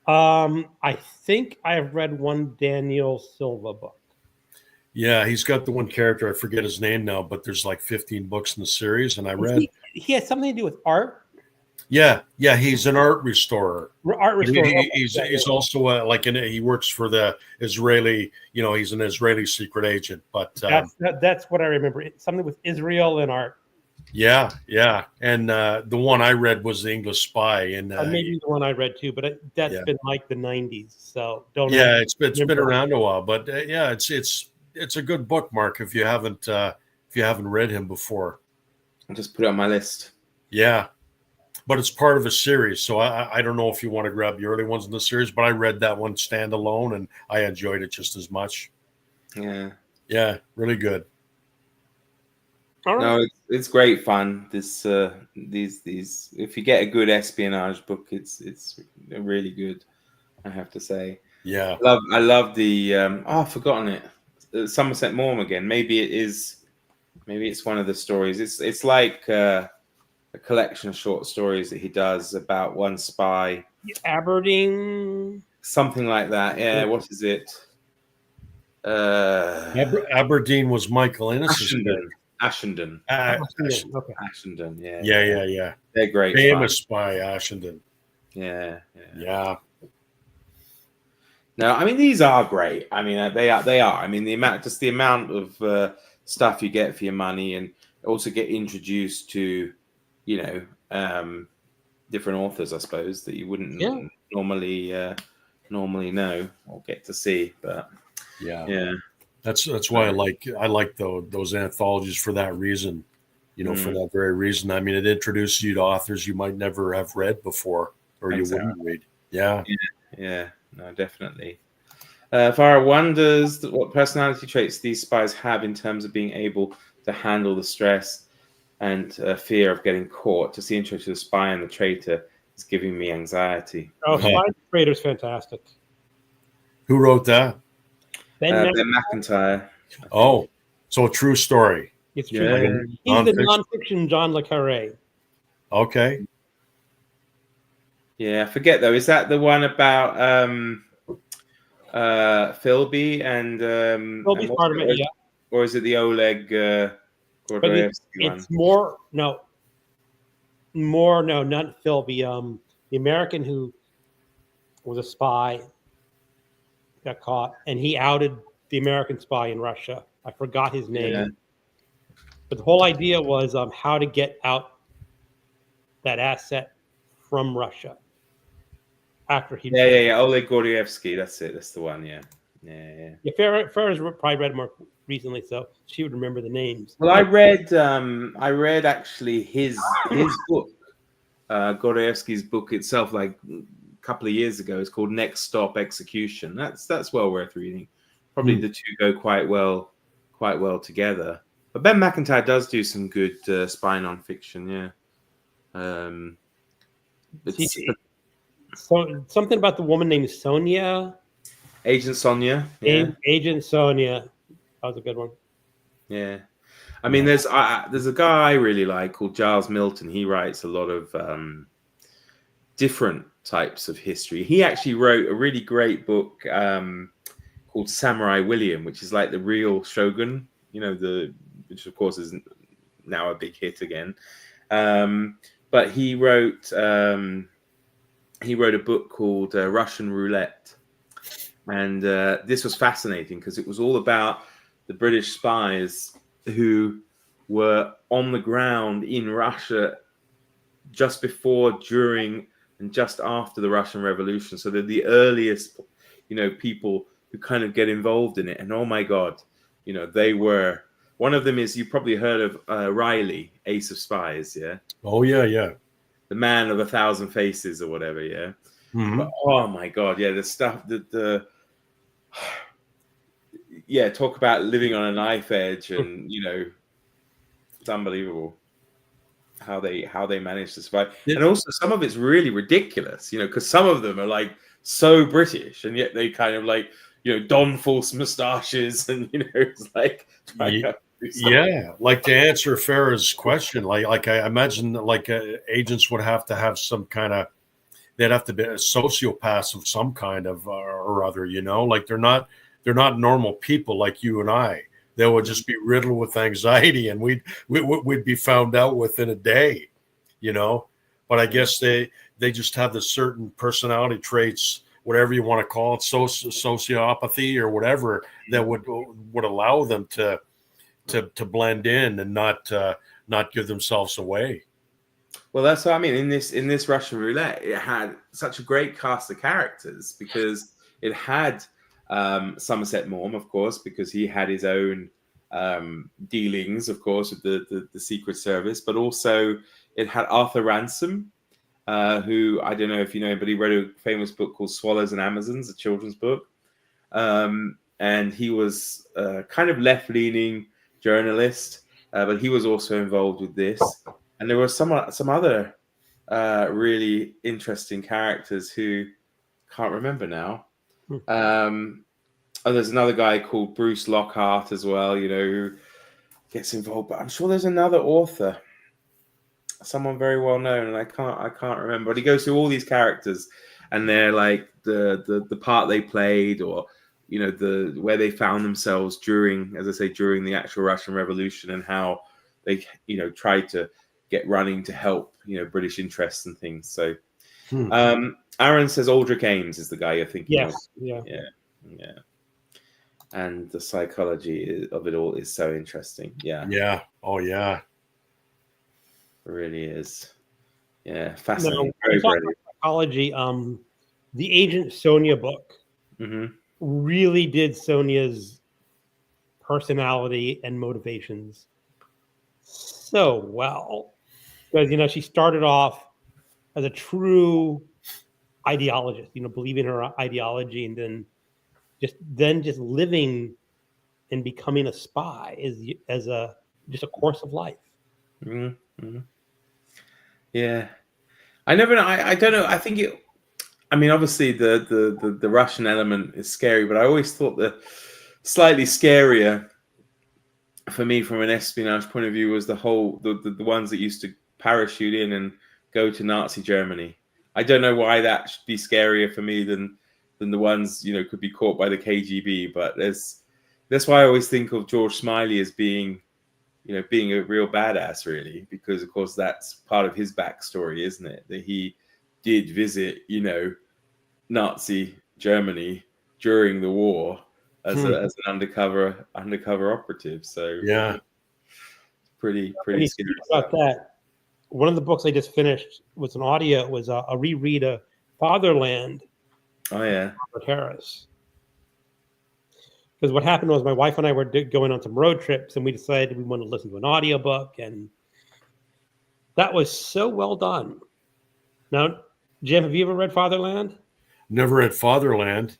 I think I have read one Daniel Silva book. Yeah, he's got the one character, I forget his name now, but there's like 15 books in the series, and I read. He has something to do with art. Yeah, he's an art restorer. Art restorer. He's also he works for the Israeli. He's an Israeli secret agent. But that's what I remember. Something with Israel and art. Yeah, and the one I read was The English Spy, and maybe the one I read too, but that's been like the 90s. So don't. Yeah, it's been around a while, but it's a good book, Mark. If you haven't read him before, I'll just put it on my list. Yeah, but it's part of a series, so I don't know if you want to grab the early ones in the series, but I read that one standalone, and I enjoyed it just as much. Yeah, really good. All right. No, it's great fun. These if you get a good espionage book, it's really good, I have to say. Yeah, I love the I've forgotten it. Somerset Maugham again. Maybe it's one of the stories. It's like a collection of short stories that he does about one spy. Aberdeen. Something like that. Yeah. What is it? Aberdeen was Michael Innes. Ashenden. Okay. Ashenden. Yeah. Yeah. They're great. Famous spy, Ashenden. Yeah. No, I mean these are great. I mean they are. I mean the amount of stuff you get for your money, and also get introduced to, different authors, I suppose, that you wouldn't normally know or get to see. But yeah. That's why I like those anthologies for that reason. For that very reason. I mean, it introduces you to authors you might never have read before, or you wouldn't read. Yeah. No, definitely. Farah wonders what personality traits these spies have in terms of being able to handle the stress and fear of getting caught. Just the intro to the spy and the traitor is giving me anxiety. Oh, Spy and Traitor's fantastic. Who wrote that? Ben McIntyre. Oh, so a true story. It's true. Yeah. He's the nonfiction John le Carré. Okay. Yeah, I forget though. Is that the one about Philby and Philby's part of it, yeah. Or is it the Oleg Gordievsky one? It's more not Philby. The American who was a spy got caught, and he outed the American spy in Russia. I forgot his name. Yeah. But the whole idea was how to get out that asset from Russia after he. Yeah. Oleg Gordievsky. That's it. That's the one. Yeah. Farrah's probably read more. recently, so she would remember the names. Well, I read actually his book, Gordievsky's book itself, like a couple of years ago. It's called Next Stop Execution. That's well worth reading. Probably the two go quite well together. But Ben McIntyre does do some good spy nonfiction, yeah. So something about the woman named Sonia. Agent Sonia, yeah. Agent Sonia. That was a good one. Yeah. I mean, there's a guy I really like called Giles Milton. He writes a lot of different types of history. He actually wrote a really great book called Samurai William, which is like the real shogun, which of course is now a big hit again. But he wrote a book called Russian Roulette. And this was fascinating because it was all about the British spies who were on the ground in Russia just before, during, and just after the Russian Revolution. So they're the earliest, people who kind of get involved in it. And oh my God, they were. One of them is, you probably heard of Riley, Ace of Spies, yeah? Oh, yeah. The Man of 1,000 Faces or whatever, yeah? Mm-hmm. But, oh my God, yeah, the stuff that talk about living on a knife edge, and it's unbelievable how they manage to survive. Yeah. And also some of it's really ridiculous, because some of them are like so British, and yet they kind of like don false mustaches, and it's like like to answer Farah's question, like I imagine like agents would have to have some kind of, they'd have to be a sociopath of some kind of or other, like they're not normal people like you and I. They would just be riddled with anxiety, and we'd be found out within a day, But I guess they just have the certain personality traits, whatever you want to call it, sociopathy or whatever, that would allow them to blend in and not give themselves away. Well, that's what I mean. In this Russian Roulette, it had such a great cast of characters because it had Somerset Maugham, of course, because he had his own dealings, of course, with the Secret Service, but also it had Arthur Ransom, who, I don't know if you know, but he wrote a famous book called Swallows and Amazons, a children's book. And he was kind of left-leaning journalist, but he was also involved with this. And there were some other really interesting characters who can't remember now. There's another guy called Bruce Lockhart as well, who gets involved. But I'm sure there's another author, someone very well known, and I can't remember. But he goes through all these characters, and they're like the part they played, or where they found themselves during, as I say, during the actual Russian Revolution, and how they tried to get running to help British interests and things. So Aaron says Aldrich Ames is the guy you're thinking of. Yeah. And the psychology of it all is so interesting. Yeah. Oh yeah, it really is. Yeah, fascinating. Psychology. The Agent Sonia book really did Sonia's personality and motivations so well, because she started off as a true ideologist, believing her ideology, and then just living and becoming a spy as a course of life. Mm-hmm. Yeah, I never know. I don't know. I think it. I mean, obviously the Russian element is scary, but I always thought the slightly scarier for me from an espionage point of view was the ones that used to parachute in and go to Nazi Germany. I don't know why that should be scarier for me than the ones could be caught by the KGB. But that's why I always think of George Smiley as being a real badass, really, because of course that's part of his backstory, isn't it? That he did visit Nazi Germany during the war as an undercover operative. So yeah, pretty scary about that. One of the books I just finished was an audio. It was a reread of Fatherland. Oh yeah, Robert Harris. Because what happened was my wife and I were going on some road trips, and we decided we wanted to listen to an audiobook, and that was so well done. Now, Jim, have you ever read Fatherland? Never read Fatherland.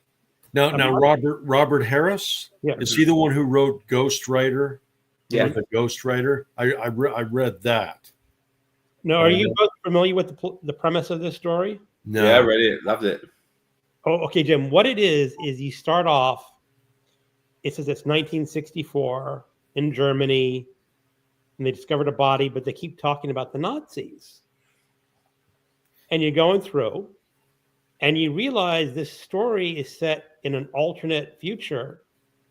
Now Robert Harris, Yeah. is he the one who wrote Ghost Rider? Yeah. The Ghost Rider. I read that. No, are you both familiar with the premise of this story? No. Yeah, I read it. Loved it. Oh, okay, Jim. What it is you start off. It says it's 1964 in Germany, and they discovered a body, but they keep talking about the Nazis. And you're going through, and you realize this story is set in an alternate future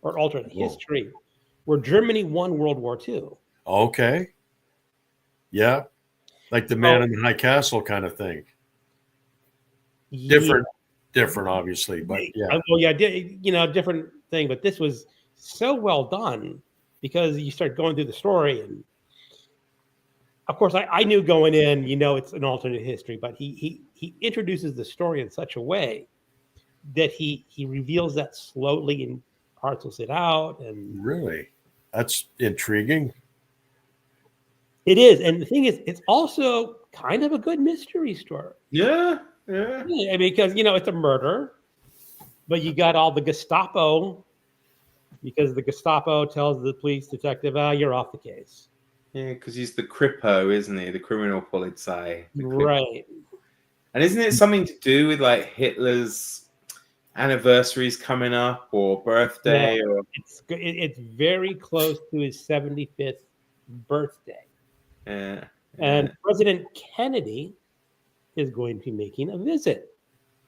or alternate history where Germany won World War II. Okay. Yeah. Like the Man in the High Castle kind of thing. Different, obviously, but yeah. Well, yeah, different thing, but this was so well done because you start going through the story, and of course, I knew going in, it's an alternate history, but he introduces the story in such a way that he reveals that slowly and parcels it out. And really, that's intriguing. It is, and the thing is, it's also kind of a good mystery story. Yeah. Because it's a murder, but you got all the Gestapo, because the Gestapo tells the police detective, "You're off the case." Yeah, because he's the Kripo, isn't he? The criminal Polizei. Right. And isn't it something to do with like Hitler's anniversaries coming up or birthday? Yeah, or it's very close to his 75th birthday. Yeah. And President Kennedy is going to be making a visit.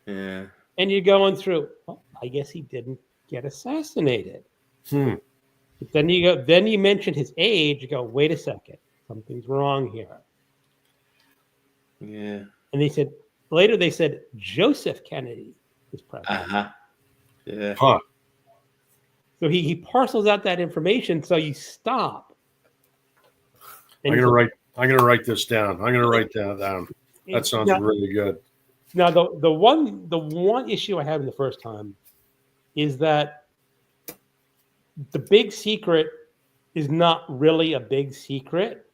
Yeah. And you're going through, well, I guess he didn't get assassinated. But then you mention his age, you go, wait a second, something's wrong here. Yeah. And later they said Joseph Kennedy is president. Yeah. Huh. So he parcels out that information, so you stop. I'm gonna write this down. I'm gonna write that down. That sounds really good. Now the one issue I had in the first time is that the big secret is not really a big secret.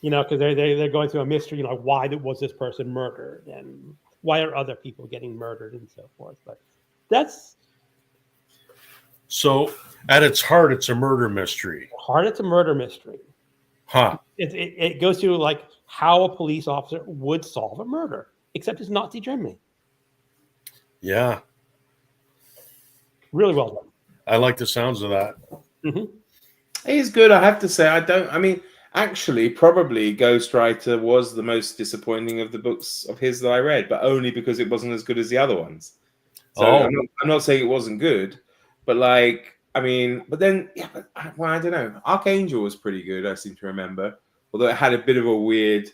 Because they're going through a mystery, why was this person murdered and why are other people getting murdered and so forth. But that's so at its heart, it's a murder mystery. It's a murder mystery. Huh. It goes through like how a police officer would solve a murder, except it's Nazi Germany. Yeah. Really well done. I like the sounds of that. Mm-hmm. It is good, I have to say. Actually, probably Ghost Rider was the most disappointing of the books of his that I read, but only because it wasn't as good as the other ones. So I'm not saying it wasn't good, but I don't know. Archangel was pretty good, I seem to remember, although it had a bit of a weird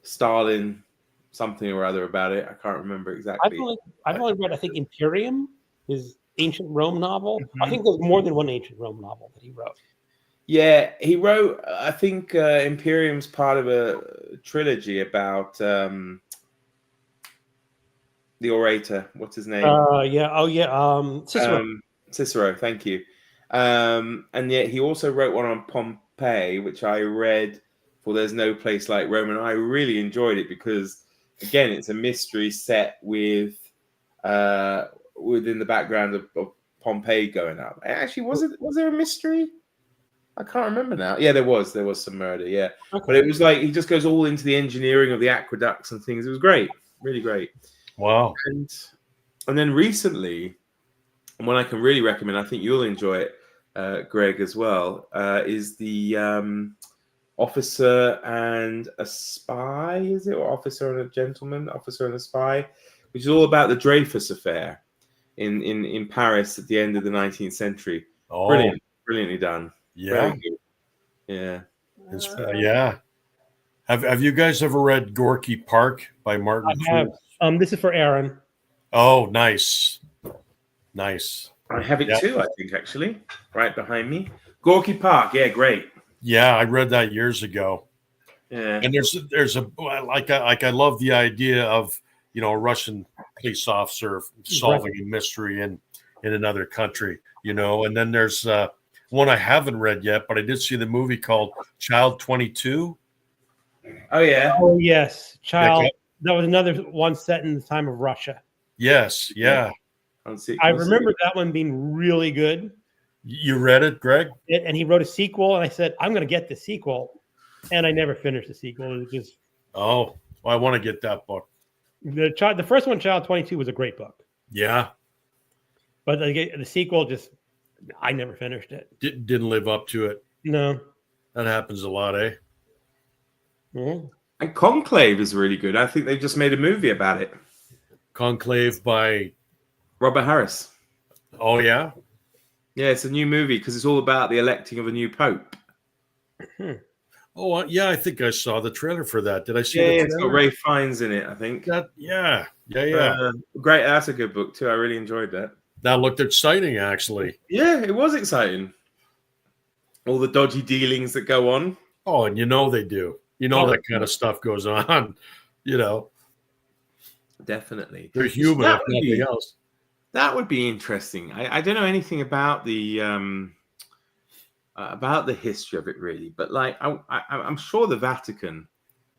Stalin something or other about it. I can't remember exactly. I've only read, I think, Imperium, his ancient Rome novel. Mm-hmm. I think there's more than one ancient Rome novel that he wrote. Yeah, he wrote, I think Imperium's part of a trilogy about the orator. What's his name? Cicero. Cicero, thank you. And yet he also wrote one on Pompeii, which I read for There's No Place Like Rome. And I really enjoyed it because, again, it's a mystery set with within the background of Pompeii going up. Actually, was there a mystery? I can't remember now. Yeah, there was some murder. Yeah, okay. But it was like he just goes all into the engineering of the aqueducts and things. It was great, really great. Wow. And then recently, one I can really recommend, I think you'll enjoy it, Greg, as well, is the Officer and a Spy. Is it, or Officer and a Gentleman? Officer and a Spy, which is all about the Dreyfus affair in Paris at the end of the 19th century. Oh. Brilliantly done. Yeah. Yeah. Yeah. Have you guys ever read Gorky Park by Martin? I have. This is for Aaron. Oh, nice. Nice. I have it too, I think, actually. Right behind me. Gorky Park. Yeah, great. Yeah, I read that years ago. Yeah. And there's a I love the idea of a Russian police officer solving a mystery in another country, and then there's one I haven't read yet, but I did see the movie called Child 22. Oh yeah. Oh yes, Child. That was another one set in the time of Russia. Yes, yeah. I remember that one being really good. You read it, Greg? And he wrote a sequel, and I said, I'm going to get the sequel. And I never finished the sequel. It was just... Oh, well, I want to get that book. The first one, Child 22, was a great book. Yeah. But the sequel just... I never finished it. Didn't live up to it. No. That happens a lot, eh? Mm-hmm. And Conclave is really good. I think they've just made a movie about it. Conclave by Robert Harris. Oh yeah, yeah. It's a new movie because it's all about the electing of a new pope. Oh yeah, I think I saw the trailer for that. Did I see? Yeah, the trailer? it's got Ray Fiennes in it. I think. Yeah. Great. That's a good book too. I really enjoyed that. That looked exciting, actually. Yeah, it was exciting. All the dodgy dealings that go on. Oh, and they do. That kind of stuff goes on. Definitely. They're human, if nothing else. That would be interesting. I don't know anything about the history of it really, but like I'm sure the Vatican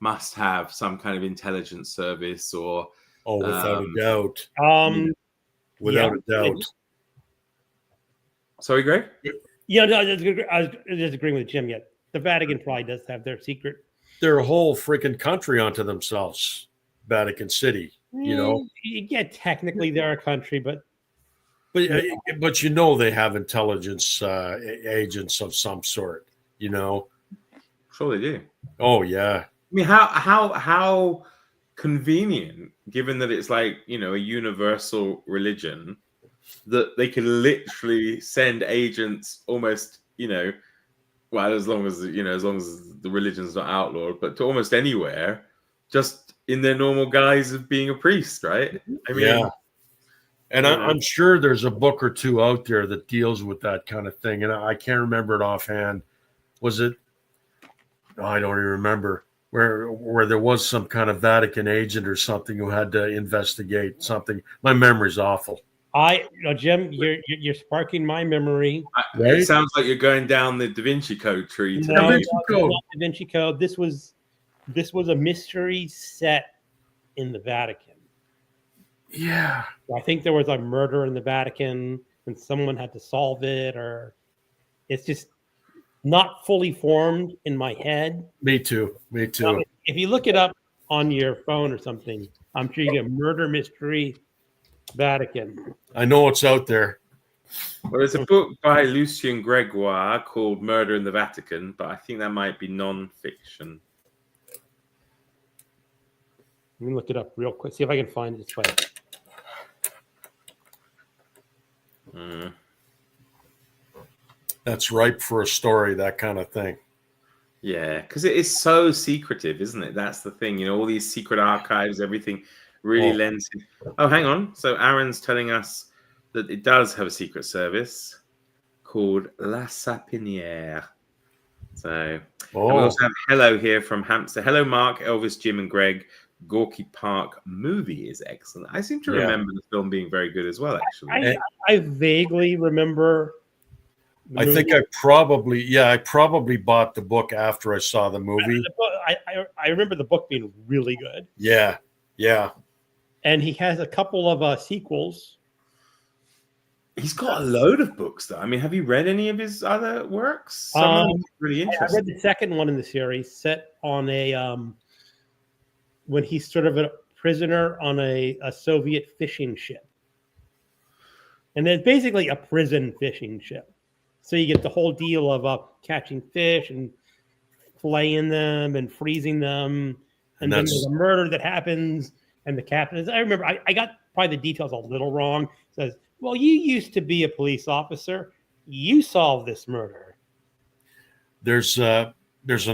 must have some kind of intelligence service or. Oh, without a doubt. Without a doubt. Sorry, Greg? Yeah, no, I was disagreeing with Jim yet. The Vatican probably does have their secret. They're a whole freaking country unto themselves, Vatican City. Yeah, technically they're a country, but they have intelligence agents of some sort. Sure they do. Oh yeah. I mean, how convenient, given that it's like a universal religion, that they can literally send agents almost well, as long as the religion's not outlawed, but to almost anywhere, just in their normal guise of being a priest, right? I mean, yeah. And I'm sure there's a book or two out there that deals with that kind of thing, and I can't remember it offhand. Was it? I don't even remember where there was some kind of Vatican agent or something who had to investigate something. My memory's awful. Jim, you're sparking my memory. Right? It sounds like you're going down the Da Vinci Code tree. No, Da Vinci Code. This was a mystery set in the Vatican. Yeah. I think there was a murder in the Vatican and someone had to solve it, or it's just not fully formed in my head. Me too. If you look it up on your phone or something, I'm sure you get murder mystery Vatican. I know it's out there. Well, there's a book by Lucien Gregoire called Murder in the Vatican, but I think that might be non-fiction. Let me look it up real quick. See if I can find it this way. That's ripe for a story, that kind of thing. Yeah, because it is so secretive, isn't it? That's the thing. All these secret archives, everything really lends. Oh, hang on. So Aaron's telling us that it does have a secret service called La Sapinière. So we also have hello here from Hampstead. Hello, Mark, Elvis, Jim, and Greg. Gorky Park movie is excellent. I seem to remember the film being very good as well, actually. I vaguely remember. I think I probably bought the book after I saw the movie. I remember the book being really good. Yeah. And he has a couple of sequels. He's got a load of books, though. I mean, have you read any of his other works? Some of them are really interesting. I read the second one in the series, set on a when he's sort of a prisoner on a Soviet fishing ship. And then basically a prison fishing ship. So you get the whole deal of catching fish and filleting them and freezing them. And then there's a murder that happens. And the captain is, I remember, I got probably the details a little wrong. It says, well, you used to be a police officer. You solved this murder. There's an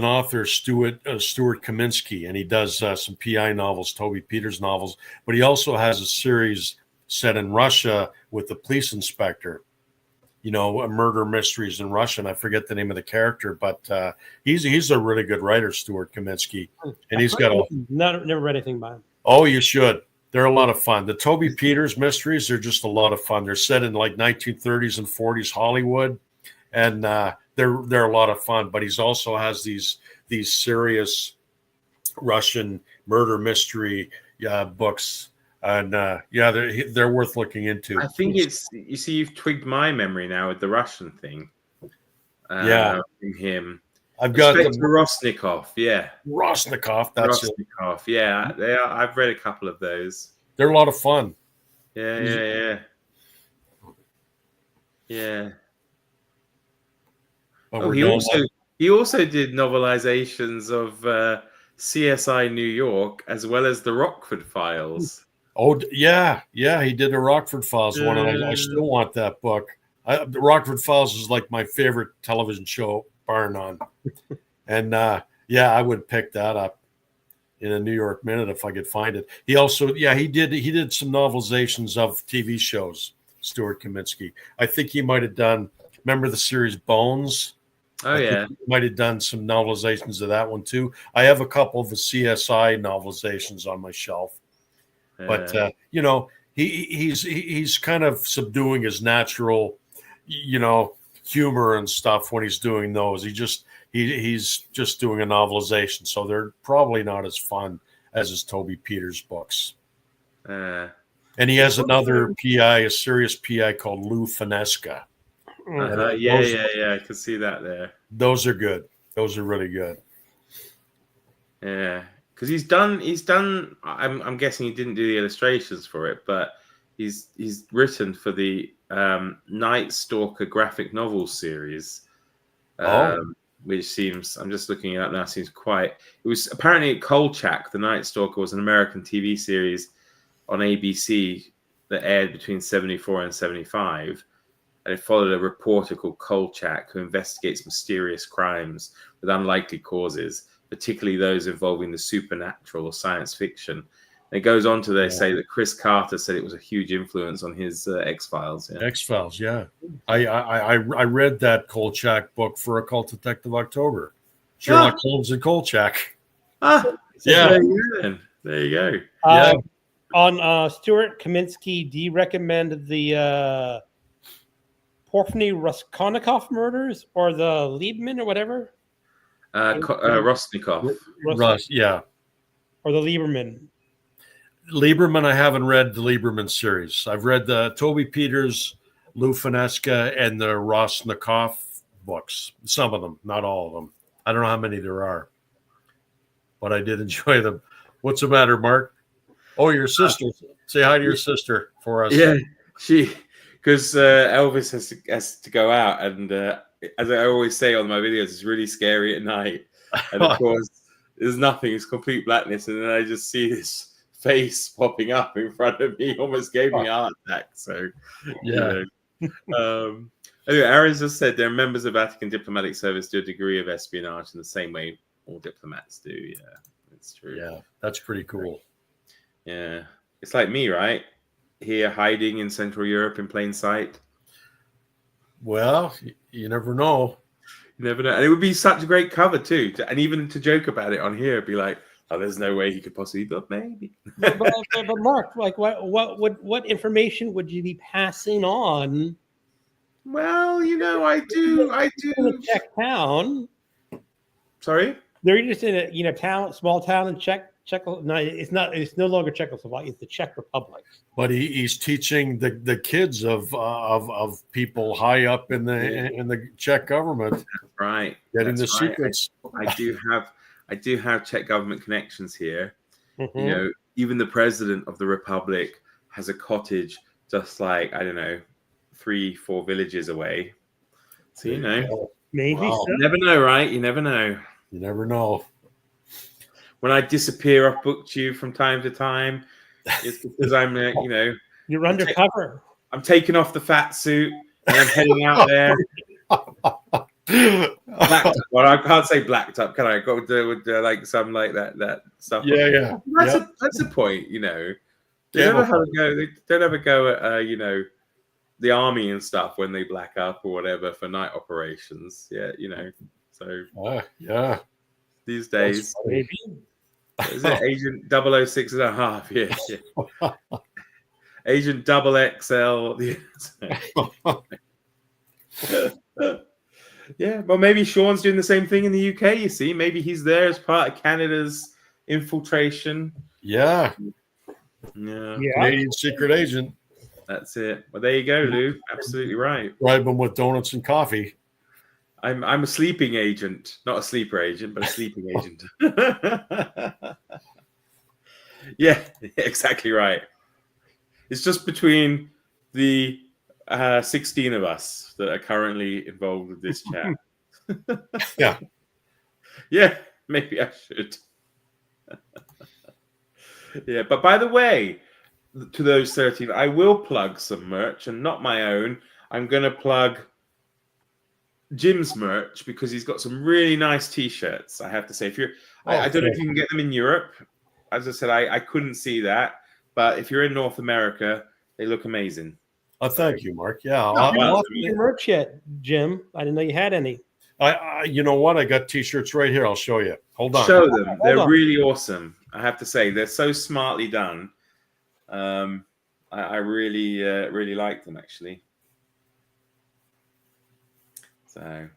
author, Stuart Kaminsky, and he does some PI novels, Toby Peters novels. But he also has a series set in Russia with the police inspector. Murder mysteries in Russia, and I forget the name of the character, but he's a really good writer, Stuart Kaminsky, and he's got never read anything by him. Oh, you should. They're a lot of fun. The Toby Peters mysteries are just a lot of fun. They're set in like 1930s and 40s Hollywood, and they're a lot of fun. But he's also has these serious Russian murder mystery books, and they're worth looking into. I think it's, you see, you've twigged my memory now with the Russian thing. From him. I've got Rosnikov. Yeah, Rosnikov. That's Rosnikov. Yeah, they are. I've read a couple of those. They're a lot of fun. Yeah. Oh, he also did novelizations of CSI New York as well as the Rockford Files. Oh yeah, he did the Rockford Files one, and I still want that book. The Rockford Files is like my favorite television show, bar none. And I would pick that up in a New York Minute if I could find it. He also, he did some novelizations of TV shows. Stuart Kaminsky. I think he might have done. Remember the series Bones? Oh yeah, he might have done some novelizations of that one too. I have a couple of the CSI novelizations on my shelf, but he's kind of subduing his natural, humor and stuff when he's doing those. He's just doing a novelization, so they're probably not as fun as his Toby Peters books. And he has another PI, a serious PI called Lou Finesca. I can see that there. Those are good. Those are really good. Yeah, because he's done. I'm guessing he didn't do the illustrations for it, but he's written for the Night Stalker graphic novel series. Which seems, I'm just looking it up now, seems quite. It was apparently Kolchak, the Night Stalker, was an American TV series on ABC that aired between 74 and 75. And it followed a reporter called Kolchak who investigates mysterious crimes with unlikely causes, particularly those involving the supernatural or science fiction. And it goes on to say that Chris Carter said it was a huge influence on his X-Files. Yeah. X-Files, yeah. I read that Kolchak book for Occult Detective October. Sherlock Holmes and Kolchak. There you go. On Stuart Kaminsky, do you recommend the Porfny Raskolnikov murders or the Liebman or whatever? Rosnikov. Or the Lieberman. Lieberman, I haven't read the Lieberman series. I've read the Toby Peters, Lou Finesca, and the Rosnikov books. Some of them, not all of them. I don't know how many there are, but I did enjoy them. What's the matter, Mark? Oh, your sister. Say hi to your sister for us. Yeah, because Elvis has to go out, and as I always say on my videos, it's really scary at night. And of course, there's nothing; it's complete blackness, and then I just see this face popping up in front of me. Almost gave me a heart attack. So, Anyway, Aaron just said there are members of Vatican diplomatic service do a degree of espionage in the same way all diplomats do. Yeah, that's true. Yeah, that's pretty cool. Yeah, it's like me, right? Here hiding in Central Europe in plain sight. Well, you never know. You never know. And it would be such a great cover too. And even to joke about it on here, be like, oh, there's no way he could possibly, but maybe. but Mark, like what information would you be passing on? Well, I do in a Czech town. Sorry? They're just in a small town in Czech. No, it's not. It's no longer Czechoslovakia. It's the Czech Republic. But he's teaching the kids of people high up in the Czech government. That's right. Getting the secrets. I do have Czech government connections here. Mm-hmm. Even the president of the republic has a cottage just like, I don't know, 3-4 villages away. So maybe. Wow. So. You never know, right? You never know. You never know. When I disappear off BookTube from time to time, it's because I'm, you're undercover. I'm taking off the fat suit and I'm heading out there. Well, I can't say blacked up, can I? Go with like some like that stuff. Yeah. That's the point, They don't ever go at the army and stuff when they black up or whatever for night operations. Yeah, So yeah. These days, maybe. Is it Agent 006 and a half? Yeah. Agent double XL. Yeah, well, maybe Sean's doing the same thing in the UK. You see, maybe he's there as part of Canada's infiltration. Yeah. Yeah. Canadian secret agent. That's it. Well, there you go, Lou. Absolutely right. Bribe them with donuts and coffee. I'm a sleeping agent, not a sleeper agent, but a sleeping agent. Yeah, exactly right. It's just between the 16 of us that are currently involved with this chat. Yeah. Yeah, maybe I should. Yeah, but by the way, to those 13, I will plug some merch, and not my own. I'm going to plug Jim's merch because he's got some really nice T-shirts. I have to say, I don't know if you can get them in Europe. As I said, I couldn't see that, but if you're in North America, they look amazing. Oh, thank you, Mark. Yeah, I'll your merch yet, Jim? I didn't know you had any. You know what? I got T-shirts right here. I'll show you. Hold on. Show them. They're really awesome. I have to say, they're so smartly done. I really like them, actually. So,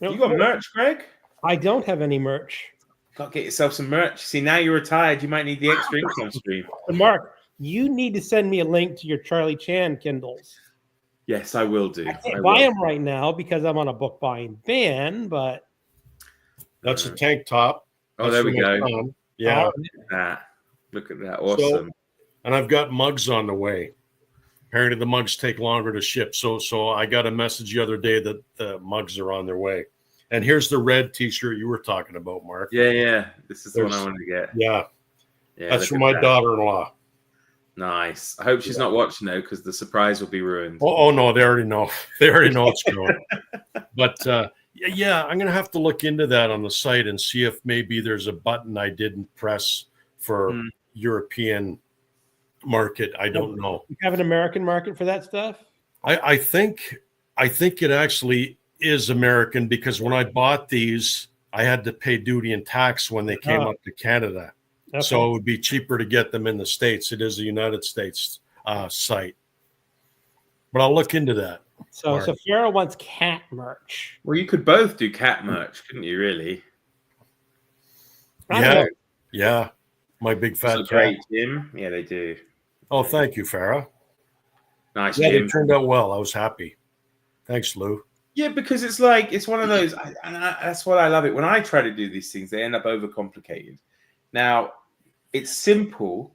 you got merch, Greg? I don't have any merch. Got to get yourself some merch. See, now you're retired, you might need the extra income stream. Mark, you need to send me a link to your Charlie Chan Kindles. Yes, I will do. I can't buy them right now because I'm on a book buying ban, but that's a tank top. Oh, there we go. Yeah. Look at that. Awesome. And I've got mugs on the way. Apparently the mugs take longer to ship. So I got a message the other day that the mugs are on their way. And here's the red T-shirt you were talking about, Mark. Yeah. This is the one I wanted to get. Yeah. That's for my daughter-in-law. Nice. I hope she's not watching now because the surprise will be ruined. Oh no, they already know. They already know it's going. But yeah, I'm gonna have to look into that on the site and see if maybe there's a button I didn't press for European market. I don't know. You have an American market for that stuff? I think it actually is American because when I bought these, I had to pay duty and tax when they came up to Canada. Okay. So it would be cheaper to get them in the States. It is a United States site. But I'll look into that. So Farrah wants cat merch. Well, you could both do cat merch, couldn't you, really? Yeah. My big fat cat. Great, Jim. Yeah, they do. Oh, thank you, Farrah. Nice, yeah, Jim. It turned out well. I was happy. Thanks, Lou. Yeah, because it's one of those, that's what I love it. When I try to do these things, they end up overcomplicated. Now, it's simple.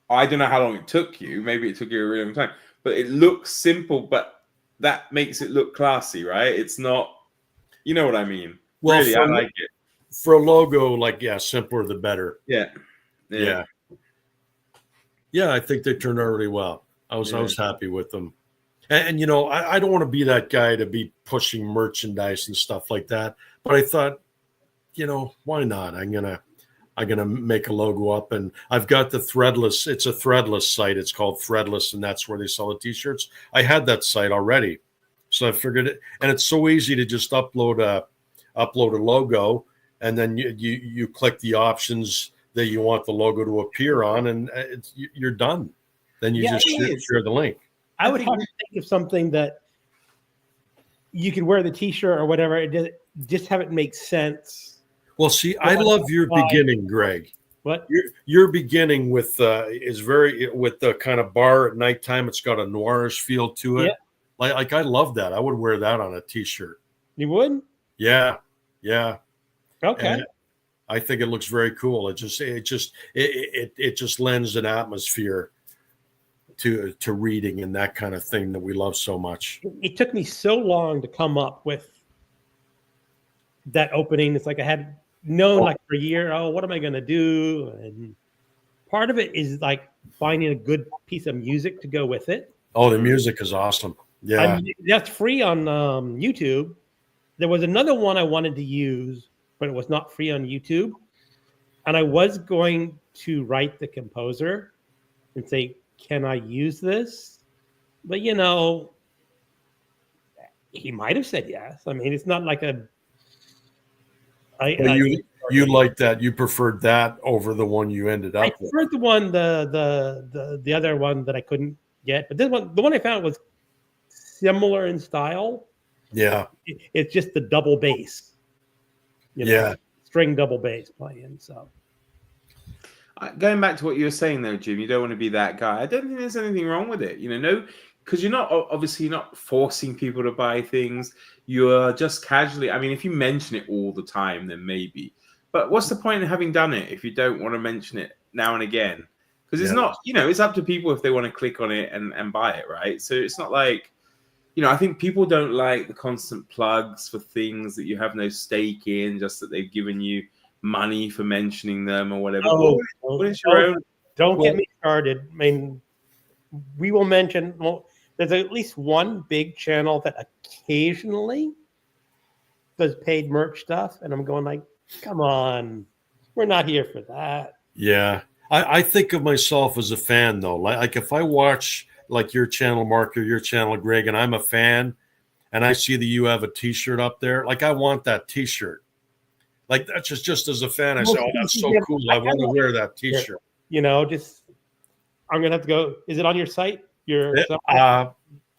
I don't know how long it took you. Maybe it took you a really long time. But it looks simple, but that makes it look classy, right? It's not, you know what I mean? Well, really, I like it. For a logo, simpler the better. Yeah. Yeah, I think they turned out really well. I was happy with them. And I don't want to be that guy to be pushing merchandise and stuff like that. But I thought, why not? I'm gonna make a logo up, and I've got the Threadless. It's a Threadless site. It's called Threadless, and that's where they sell the T-shirts. I had that site already, so I figured it. And it's so easy to just upload a logo, and then you click the options that you want the logo to appear on, and you're done. Then you just share the link. I would have to think of something that you could wear the T-shirt or whatever. Just have it make sense. Well, see, I love your beginning, Greg. What? Your beginning with with the kind of bar at nighttime. It's got a noirish feel to it. Yeah. Like I love that. I would wear that on a T-shirt. You would? Yeah. Okay. And I think it looks very cool. It just lends an atmosphere to reading and that kind of thing that we love so much. It took me so long to come up with that opening. It's like I had known for a year, what am I going to do? And part of it is like finding a good piece of music to go with it. Oh, the music is awesome. Yeah. That's free on YouTube. There was another one I wanted to use, but it was not free on YouTube. And I was going to write the composer and say, can I use this? But, he might have said yes. I mean, it's not like you like that. You preferred that over the one you ended up I with. preferred the one, the other one that I couldn't get, but this one, the one I found was similar in style. Yeah. It's just the double bass, Yeah. string double bass playing. So Going back to what you were saying though, Jim, you don't want to be that guy. I don't think there's anything wrong with it. No, because you're not obviously you're not forcing people to buy things. You're just casually. I mean, if you mention it all the time, then maybe. But what's the point in having done it if you don't want to mention it now and again? Because it's not, it's up to people if they want to click on it and buy it, right? So it's not like, I think people don't like the constant plugs for things that you have no stake in, just that they've given you money for mentioning them or whatever. What is your own? Don't get me started. I mean, we will mention. Well, there's at least one big channel that occasionally does paid merch stuff, and I'm going like, come on, we're not here for that. Yeah, I think of myself as a fan though. Like if I watch like your channel, Mark, or your channel, Greg, and I'm a fan, and I see that you have a T-shirt up there, like I want that T-shirt. Like that's just as a fan, I say, oh, that's so cool. I want to wear that T-shirt. Just I'm gonna have to go. Is it on your site?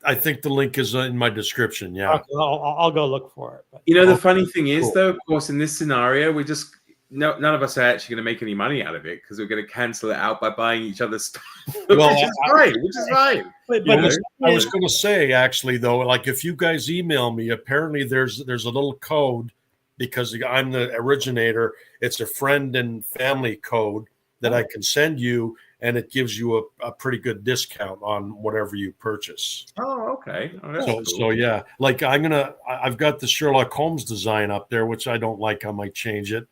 I think the link is in my description. Yeah, okay, I'll go look for it. But. The funny thing is, though, of course, in this scenario, we just none of us are actually going to make any money out of it because we're going to cancel it out by buying each other's stuff, which is fine. But I was going to say actually though, like if you guys email me, apparently there's a little code because I'm the originator. It's a friend and family code that I can send you, and it gives you a pretty good discount on whatever you purchase. Oh, okay. Oh, cool. So yeah, like I've got the Sherlock Holmes design up there, which I don't like. I might change it.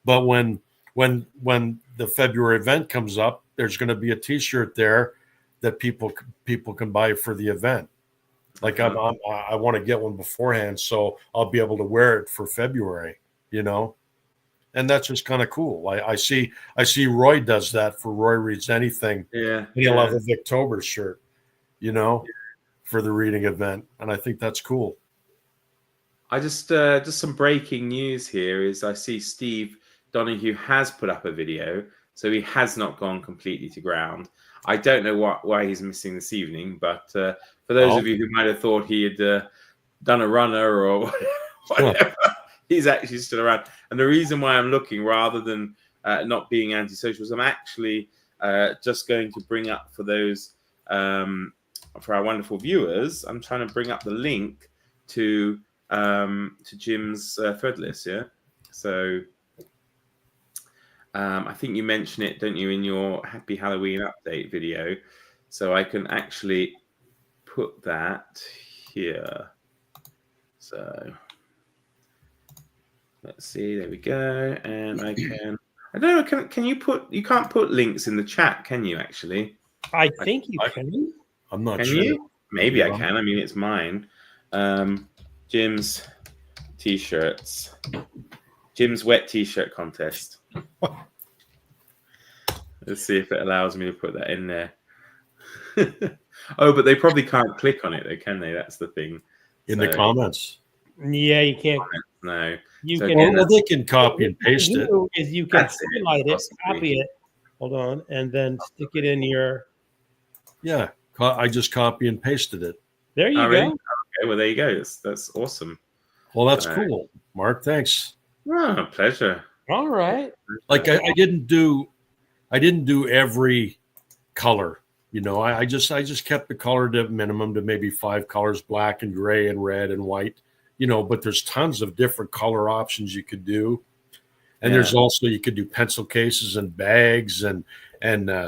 But when the February event comes up, there's going to be a T-shirt there that people can buy for the event. Like I want to get one beforehand, so I'll be able to wear it for February. And that's just kind of cool. I see Roy does that for Roy Reads Anything. Yeah, he'll have a Victober shirt, for the reading event, and I think that's cool. I just some breaking news here is I see Steve Donahue has put up a video, so he has not gone completely to ground. I don't know why he's missing this evening, but for those of you who might have thought he had done a runner or whatever, he's actually still around. And the reason why I'm looking, rather than not being antisocial, is I'm actually just going to bring up for those for our wonderful viewers. I'm trying to bring up the link to Jim's thread list. Yeah, so. I think you mention it, don't you, in your Happy Halloween update video? So I can actually put that here. So let's see. There we go. And I don't know. Can you put? You can't put links in the chat, can you? Actually, I think you can. I'm not can sure. You? Maybe I can. I mean, it's mine. Jim's T-shirts. Jim's wet T-shirt contest. Let's see if it allows me to put that in there. Oh, but they probably can't click on it, though, can they? That's the thing. In the comments. Yeah, you can't. No. Well, they can copy and paste it. Is you can highlight it, copy it. Hold on, and then stick it in your. Yeah, I just copy and pasted it. There you go. Really? Okay, well, there you go. That's awesome. Well, that's cool, Mark. Thanks. Oh, pleasure. All right. Like I didn't do every color. I just kept the color to minimum to maybe 5 colors: black and gray and red and white. But there's tons of different color options you could do, and there's also you could do pencil cases and bags and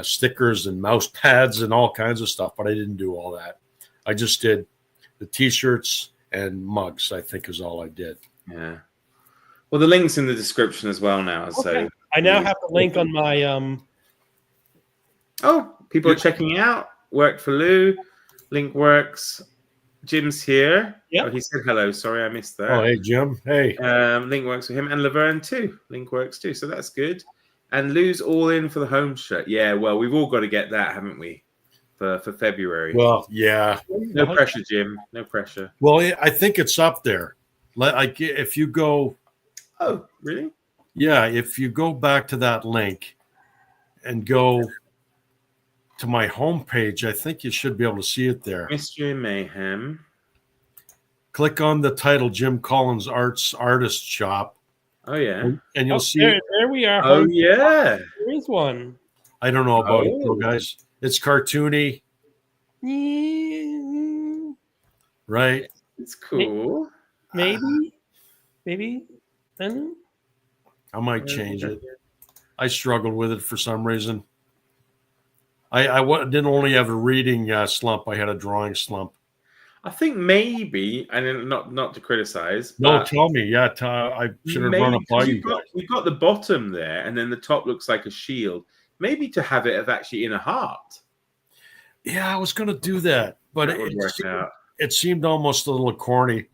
stickers and mouse pads and all kinds of stuff. But I didn't do all that. I just did the T-shirts and mugs. I think is all I did. Yeah. Well, the link's in the description as well now. Okay. So I now have the link on my Oh, people are checking out. Worked for Lou. Link works. Jim's here. Yeah. Oh, he said hello. Sorry, I missed that. Oh, hey, Jim. Hey. Link works for him. And Laverne too. Link works too. So that's good. And Lou's all in for the home shirt. Yeah, well, we've all got to get that, haven't we? For February. Well, yeah. No pressure, Jim. No pressure. Well, I think it's up there. Like if you go. Oh, really? Yeah, if you go back to that link and go to my homepage, I think you should be able to see it there. Mystery Mayhem. Click on the title, Jim Collins Artist Shop, Oh yeah. and you'll see. There we are. Oh yeah. There is one. I don't know about it, though, Oh. guys. It's cartoony, Yeah, right? It's cool. maybe. I don't know. I might change it. I struggled with it for some reason. I didn't only have a reading slump. I had a drawing slump. I think maybe, and then not to criticize. No, but tell me. Yeah, I should have run up by you guys. You've got the bottom there, and then the top looks like a shield. Maybe to have it of actually in a heart. Yeah, I was going to do that, but That would work out. It seemed almost a little corny.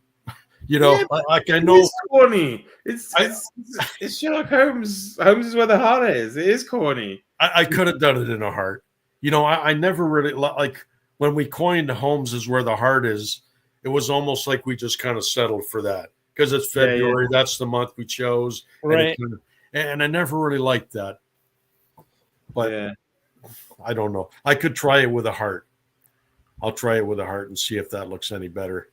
You know, Yeah, like I know. It's corny. It's Sherlock Holmes. Holmes is where the heart is. It is corny. I could have done it in a heart. You know, I never really like when we coined Holmes is where the heart is. It was almost like we just kind of settled for that because it's February. Yeah. That's the month we chose, right? And I never really liked that. But yeah. I don't know. I could try it with a heart. I'll try it with a heart and see if that looks any better.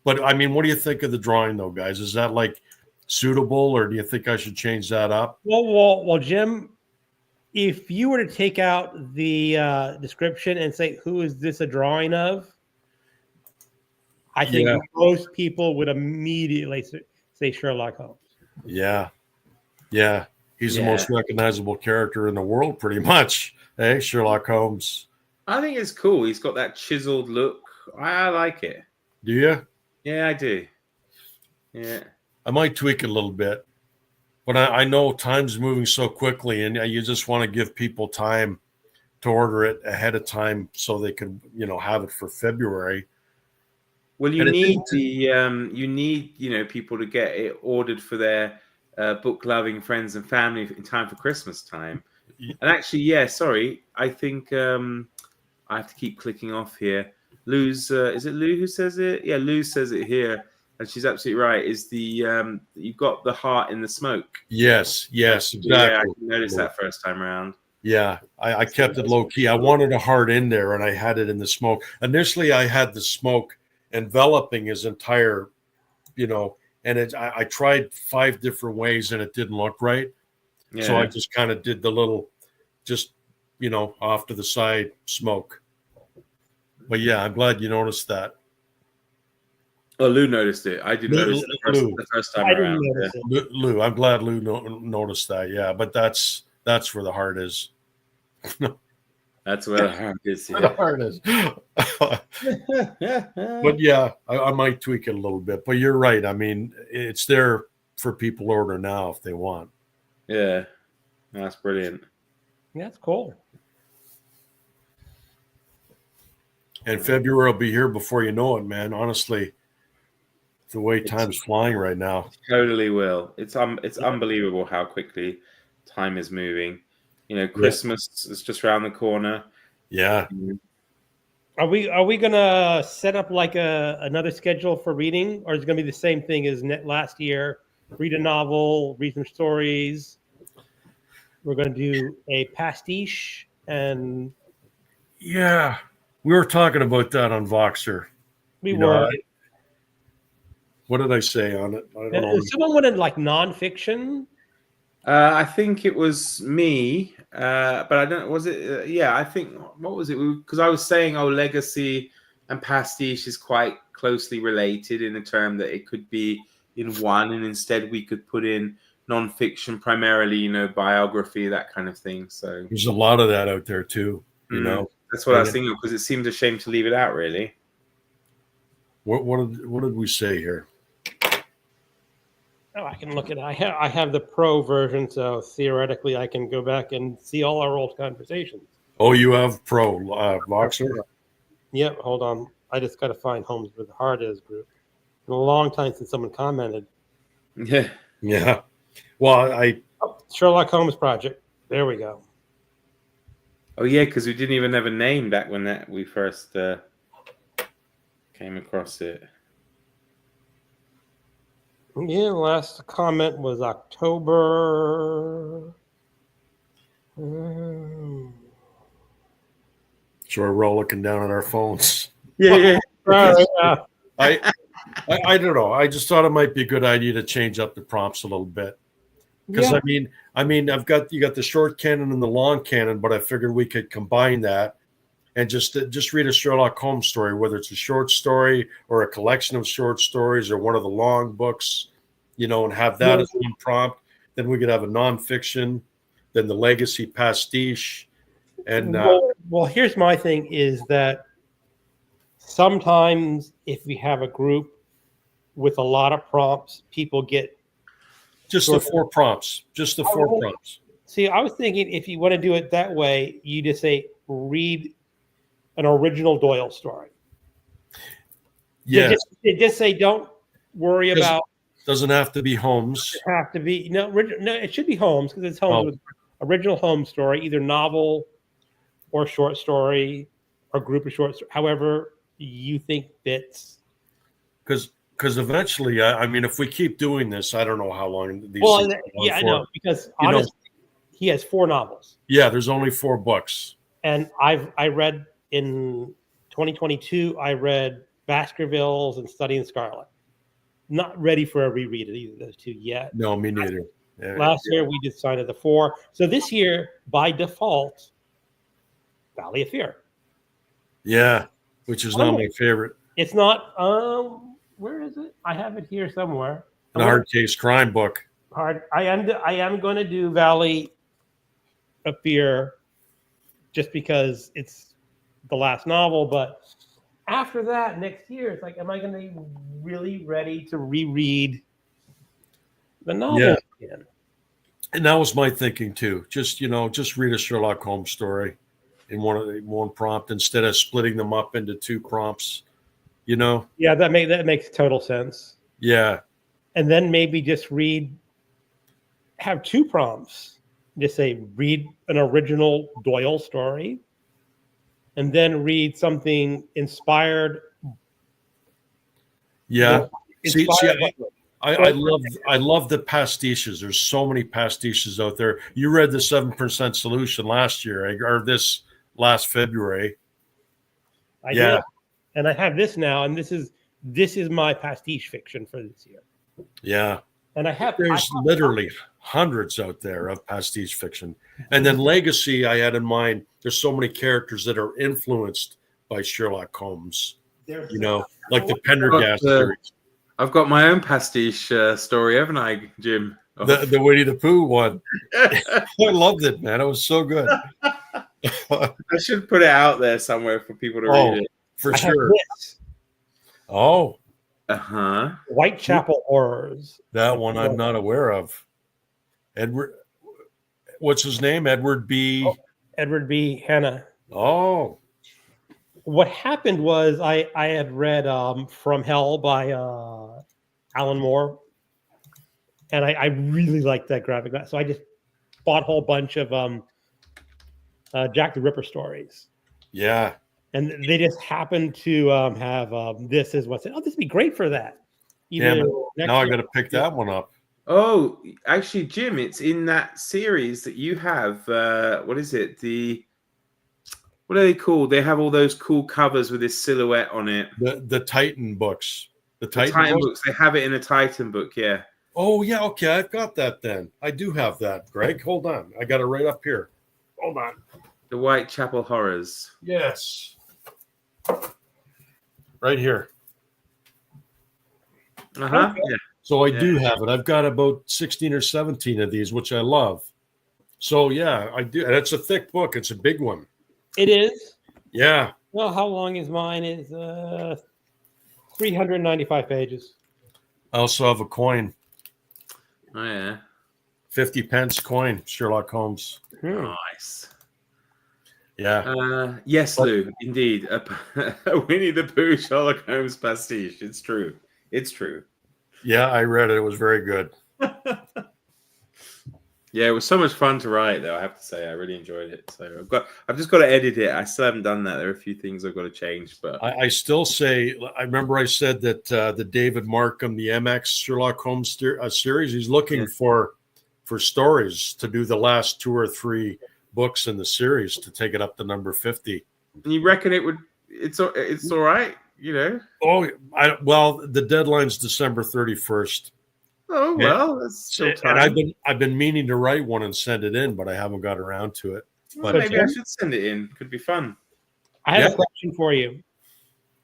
But I mean, what do you think of the drawing, though, guys? Is that like suitable, or do you think I should change that up? Well, Jim, if you were to take out the description and say, "Who is this a drawing of?" I think most people would immediately say Sherlock Holmes. Yeah. He's the most recognizable character in the world, pretty much. Hey, Sherlock Holmes. I think it's cool. He's got that chiseled look. I like it. Do you? Yeah, I do. Yeah. I might tweak it a little bit. But I know time's moving so quickly, and you just want to give people time to order it ahead of time so they could, have it for February. Well, you need people to get it ordered for their book-loving friends and family in time for Christmas time. And actually, sorry, I think I have to keep clicking off here. Lou's, is it Lou who says it? Yeah, Lou says it here, and she's absolutely right. Is the you've got the heart in the smoke? Yes, exactly. Yeah, I noticed that first time around. Yeah, I kept it low key. I wanted a heart in there, and I had it in the smoke. Initially, I had the smoke enveloping his entire, and I tried 5 different ways, and it didn't look right. Yeah. So I just kind of did the little, off to the side smoke. But yeah, I'm glad you noticed that. Oh, Lou noticed it. I didn't notice it the first time around. Lou, I'm glad Lou noticed that. Yeah, but that's where the heart is. That's where the heart is. Yeah. Where the heart is. But yeah, I might tweak it a little bit. But you're right. I mean, it's there for people to order now if they want. Yeah, that's brilliant. Yeah, that's cool. And February will be here before you know it, man. Honestly, the way time's flying right now. Totally will. It's unbelievable how quickly time is moving. Christmas is just around the corner. Yeah. Are we gonna set up like another schedule for reading, or is it gonna be the same thing as last year? Read a novel, read some stories. We're gonna do a pastiche and. Yeah. We were talking about that on Voxer. We were. What did I say on it? I don't know. Someone wanted like nonfiction. I think it was me, but I don't. Was it? I think. What was it? Because I was saying, legacy and pastiche is quite closely related in the term that it could be in one, and instead we could put in nonfiction, primarily, biography, that kind of thing. So there's a lot of that out there too. That's what I was thinking, because it seemed a shame to leave it out, really. What did we say here? Oh, I can look at it. I have the pro version, so theoretically I can go back and see all our old conversations. Oh, you have pro Voxer? Yep, hold on. I just got to find Holmes with the Heart Is group. It's been a long time since someone commented. Yeah. Yeah. Well, Sherlock Holmes Project. There we go. Oh, yeah, because we didn't even have a name back when we first came across it. Yeah, last comment was October. So we're all looking down at our phones. Yeah. Sorry, I don't know. I just thought it might be a good idea to change up the prompts a little bit. Because yeah. I mean, you got the short canon and the long canon, but I figured we could combine that and just read a Sherlock Holmes story, whether it's a short story or a collection of short stories or one of the long books, and have that as one prompt. Then we could have a nonfiction, then the legacy pastiche, and Well, here's my thing: is that sometimes if we have a group with a lot of prompts, people get just the four prompts. Just the four prompts. See, I was thinking if you want to do it that way, you just say read an original Doyle story. Yeah. Just say don't worry about. Doesn't have to be Holmes. It have to be no. It should be Holmes because it's Holmes with original Holmes story, either novel or short story or group of short stories, however you think fits. Because eventually, I mean, if we keep doing this, I don't know how long these. Well, yeah, I know because honestly, he has 4 novels. Yeah, there's only 4 books. And I read in 2022. I read Baskervilles and Study in Scarlet. Not ready for a reread of either of those 2 yet. No, me neither. Last year we decided the 4. So this year, by default, Valley of Fear. Yeah, which is not my favorite. It's not. Where is it? I have it here somewhere. The hard case crime book. I am going to do Valley of Fear, just because it's the last novel. But after that, next year, it's like, am I going to be really ready to reread the novel again? And that was my thinking too. Just read a Sherlock Holmes story in one prompt instead of splitting them up into 2 prompts. Yeah, that makes total sense. Yeah. And then maybe just have 2 prompts. Just say read an original Doyle story, and then read something inspired. Yeah. I love the pastiches. There's so many pastiches out there. You read the 7% Solution last year, or this last February. I did. And I have this now, and this is my pastiche fiction for this year. Yeah. And there's literally hundreds out there of pastiche fiction. And then Legacy, I had in mind, there's so many characters that are influenced by Sherlock Holmes. Like the Pendergast series. I've got my own pastiche story, haven't I, Jim? The Winnie the Pooh one. I loved it, man. It was so good. I should put it out there somewhere for people to read it. For sure. Oh. Uh-huh. Whitechapel Horrors. That one I'm not aware of. Edward, what's his name? Edward B. Edward B. Hanna. Oh. What happened was I had read From Hell by Alan Moore, and I really liked that graphic novel. So I just bought a whole bunch of Jack the Ripper stories. Yeah. And they just happened to have this as what's it. Oh, this would be great for that. Now I got to pick that one up. Oh, actually, Jim, it's in that series that you have. What is it? What are they called? They have all those cool covers with this silhouette on it. The Titan books. The Titan books. They have it in a Titan book, yeah. Oh, yeah. Okay, I've got that then. I do have that, Greg. Hold on. I got it right up here. Hold on. The Whitechapel Horrors. Yes. Right here. Uh-huh. Okay. Yeah. So I do have it. I've got about 16 or 17 of these, which I love. So, yeah, I do. And it's a thick book. It's a big one. It is? Yeah. Well, how long is mine? Is 395 pages. I also have a coin. Oh, yeah. 50 pence coin, Sherlock Holmes. Nice. Yeah. Yes, Lou, indeed. A Winnie the Pooh Sherlock Holmes pastiche. It's true. It's true. Yeah, I read it. It was very good. Yeah, it was so much fun to write, though. I have to say, I really enjoyed it. So I've just got to edit it. I still haven't done that. There are a few things I've got to change, but I still say, I remember I said that the David Markham, the MX Sherlock Holmes series, he's looking for stories to do the last 2 or 3 books in the series to take it up to number 50. And you reckon it would? It's all right, you know. Oh, well, the deadline's December 31st. Oh well, that's still time. And I've been meaning to write one and send it in, but I haven't got around to it. Well, But maybe I should send it in. Could be fun. I have a question for you.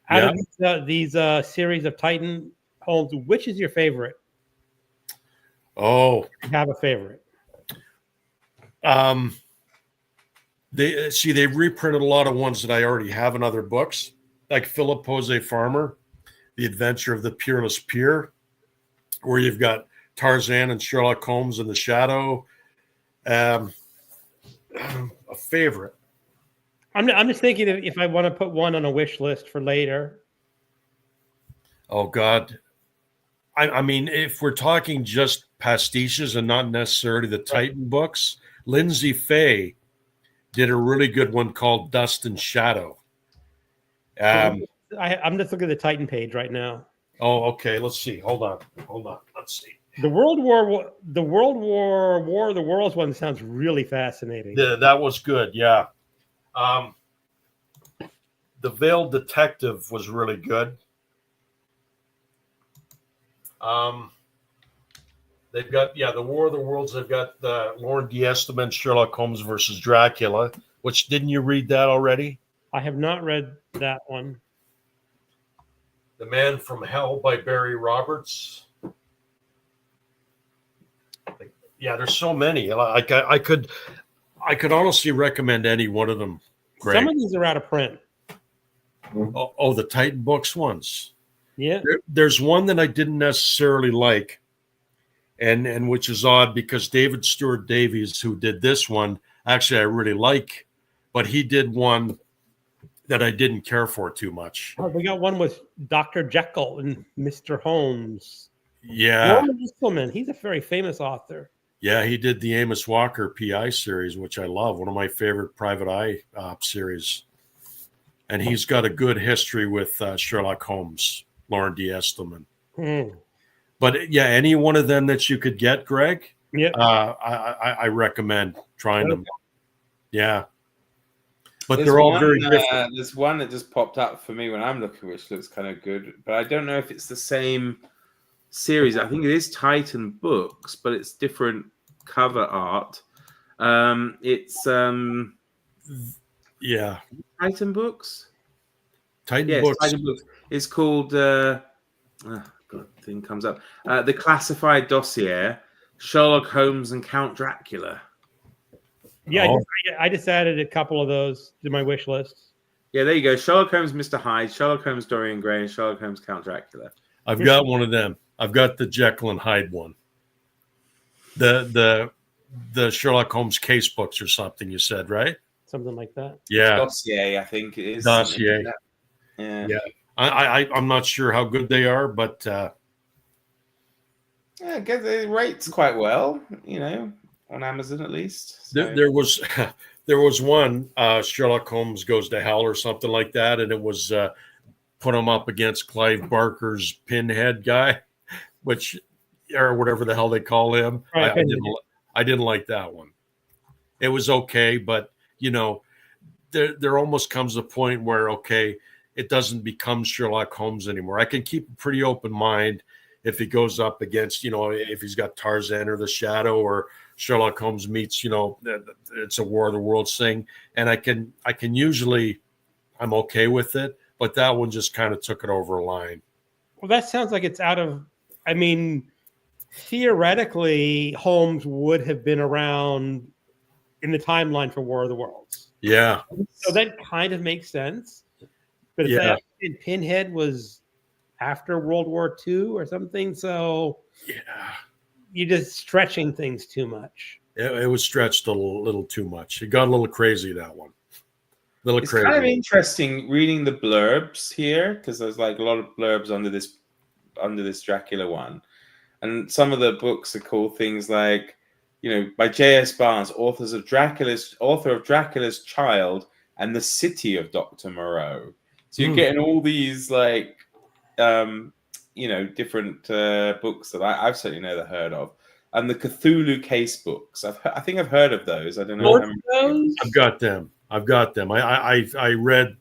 Out Yeah. of these series of Titan Holmes, which is your favorite? Oh, I have a favorite. They reprinted a lot of ones that I already have in other books, like Philip Jose Farmer, The Adventure of the Peerless Peer, where you've got Tarzan and Sherlock Holmes in the shadow. A favorite. I'm just thinking if I want to put one on a wish list for later. Oh God. I mean, if we're talking just pastiches and not necessarily the Titan books, Lindsay Fay did a really good one called Dust and Shadow. I'm just looking at the Titan page right now. Oh, okay. Let's see. Hold on. Let's see. The World War of the Worlds one sounds really fascinating. Yeah, that was good. Yeah. The Veiled Detective was really good. They've got the War of the Worlds. They've got Lauren D'Esteban, Sherlock Holmes versus Dracula. Which didn't you read that already? I have not read that one. The Man from Hell by Barry Roberts. Yeah, there's so many. Like I could honestly recommend any one of them. Greg. Some of these are out of print. Oh, the Titan Books ones. Yeah. There's one that I didn't necessarily like, and which is odd because David Stewart Davies, who did this one, actually I really like, but he did one that I didn't care for too much. Oh, we got one with Dr. Jekyll and Mr. Holmes. Yeah. Norman Esselman, he's a very famous author. Yeah, he did the Amos Walker PI series, which I love, one of my favorite private eye series. And he's got a good history with Sherlock Holmes, Lauren D'Esteban. But yeah, any one of them that you could get, Greg, I recommend trying them. Yeah. But There's they're all one, very different. There's one that just popped up for me when I'm looking, which looks kind of good, but I don't know if it's the same series. I think it is Titan Books, but it's different cover art. It's Titan Books. Titan Books. Titan Books. It's called thing comes up. The Classified Dossier, Sherlock Holmes and Count Dracula. Yeah, I just added a couple of those to my wish list. Yeah, there you go. Sherlock Holmes, Mr. Hyde, Sherlock Holmes, Dorian Gray, and Sherlock Holmes, Count Dracula. I've got one of them. I've got the Jekyll and Hyde one. The Sherlock Holmes case books or something, you said, right? Something like that. Yeah. Dossier, I think it is. Dossier. Like Yeah. I'm not sure how good they are, but I guess it rates quite well, on Amazon at least. So. There was one Sherlock Holmes Goes to Hell or something like that, and it was put him up against Clive Barker's Pinhead guy, which or whatever the hell they call him. Right, I didn't like that one. It was okay, but there almost comes a point where it doesn't become Sherlock Holmes anymore. I can keep a pretty open mind if he goes up against, if he's got Tarzan or the Shadow or Sherlock Holmes meets, it's a War of the Worlds thing. And I can usually, I'm okay with it, but that one just kind of took it over a line. Well, that sounds like it's theoretically, Holmes would have been around in the timeline for War of the Worlds. Yeah. So that kind of makes sense. But if Pinhead was after World War II or something, so you're just stretching things too much. It was stretched a little too much. It got a little crazy, that one. It's crazy. kind of interesting reading the blurbs here because there's like a lot of blurbs under this Dracula one, and some of the books are called things like, by J.S. Barnes, author of Dracula's Child and The City of Dr. Moreau. So you're getting all these different books that I've certainly never heard of, and the Cthulhu case books. I think I've heard of those. I don't know. I've got them. I read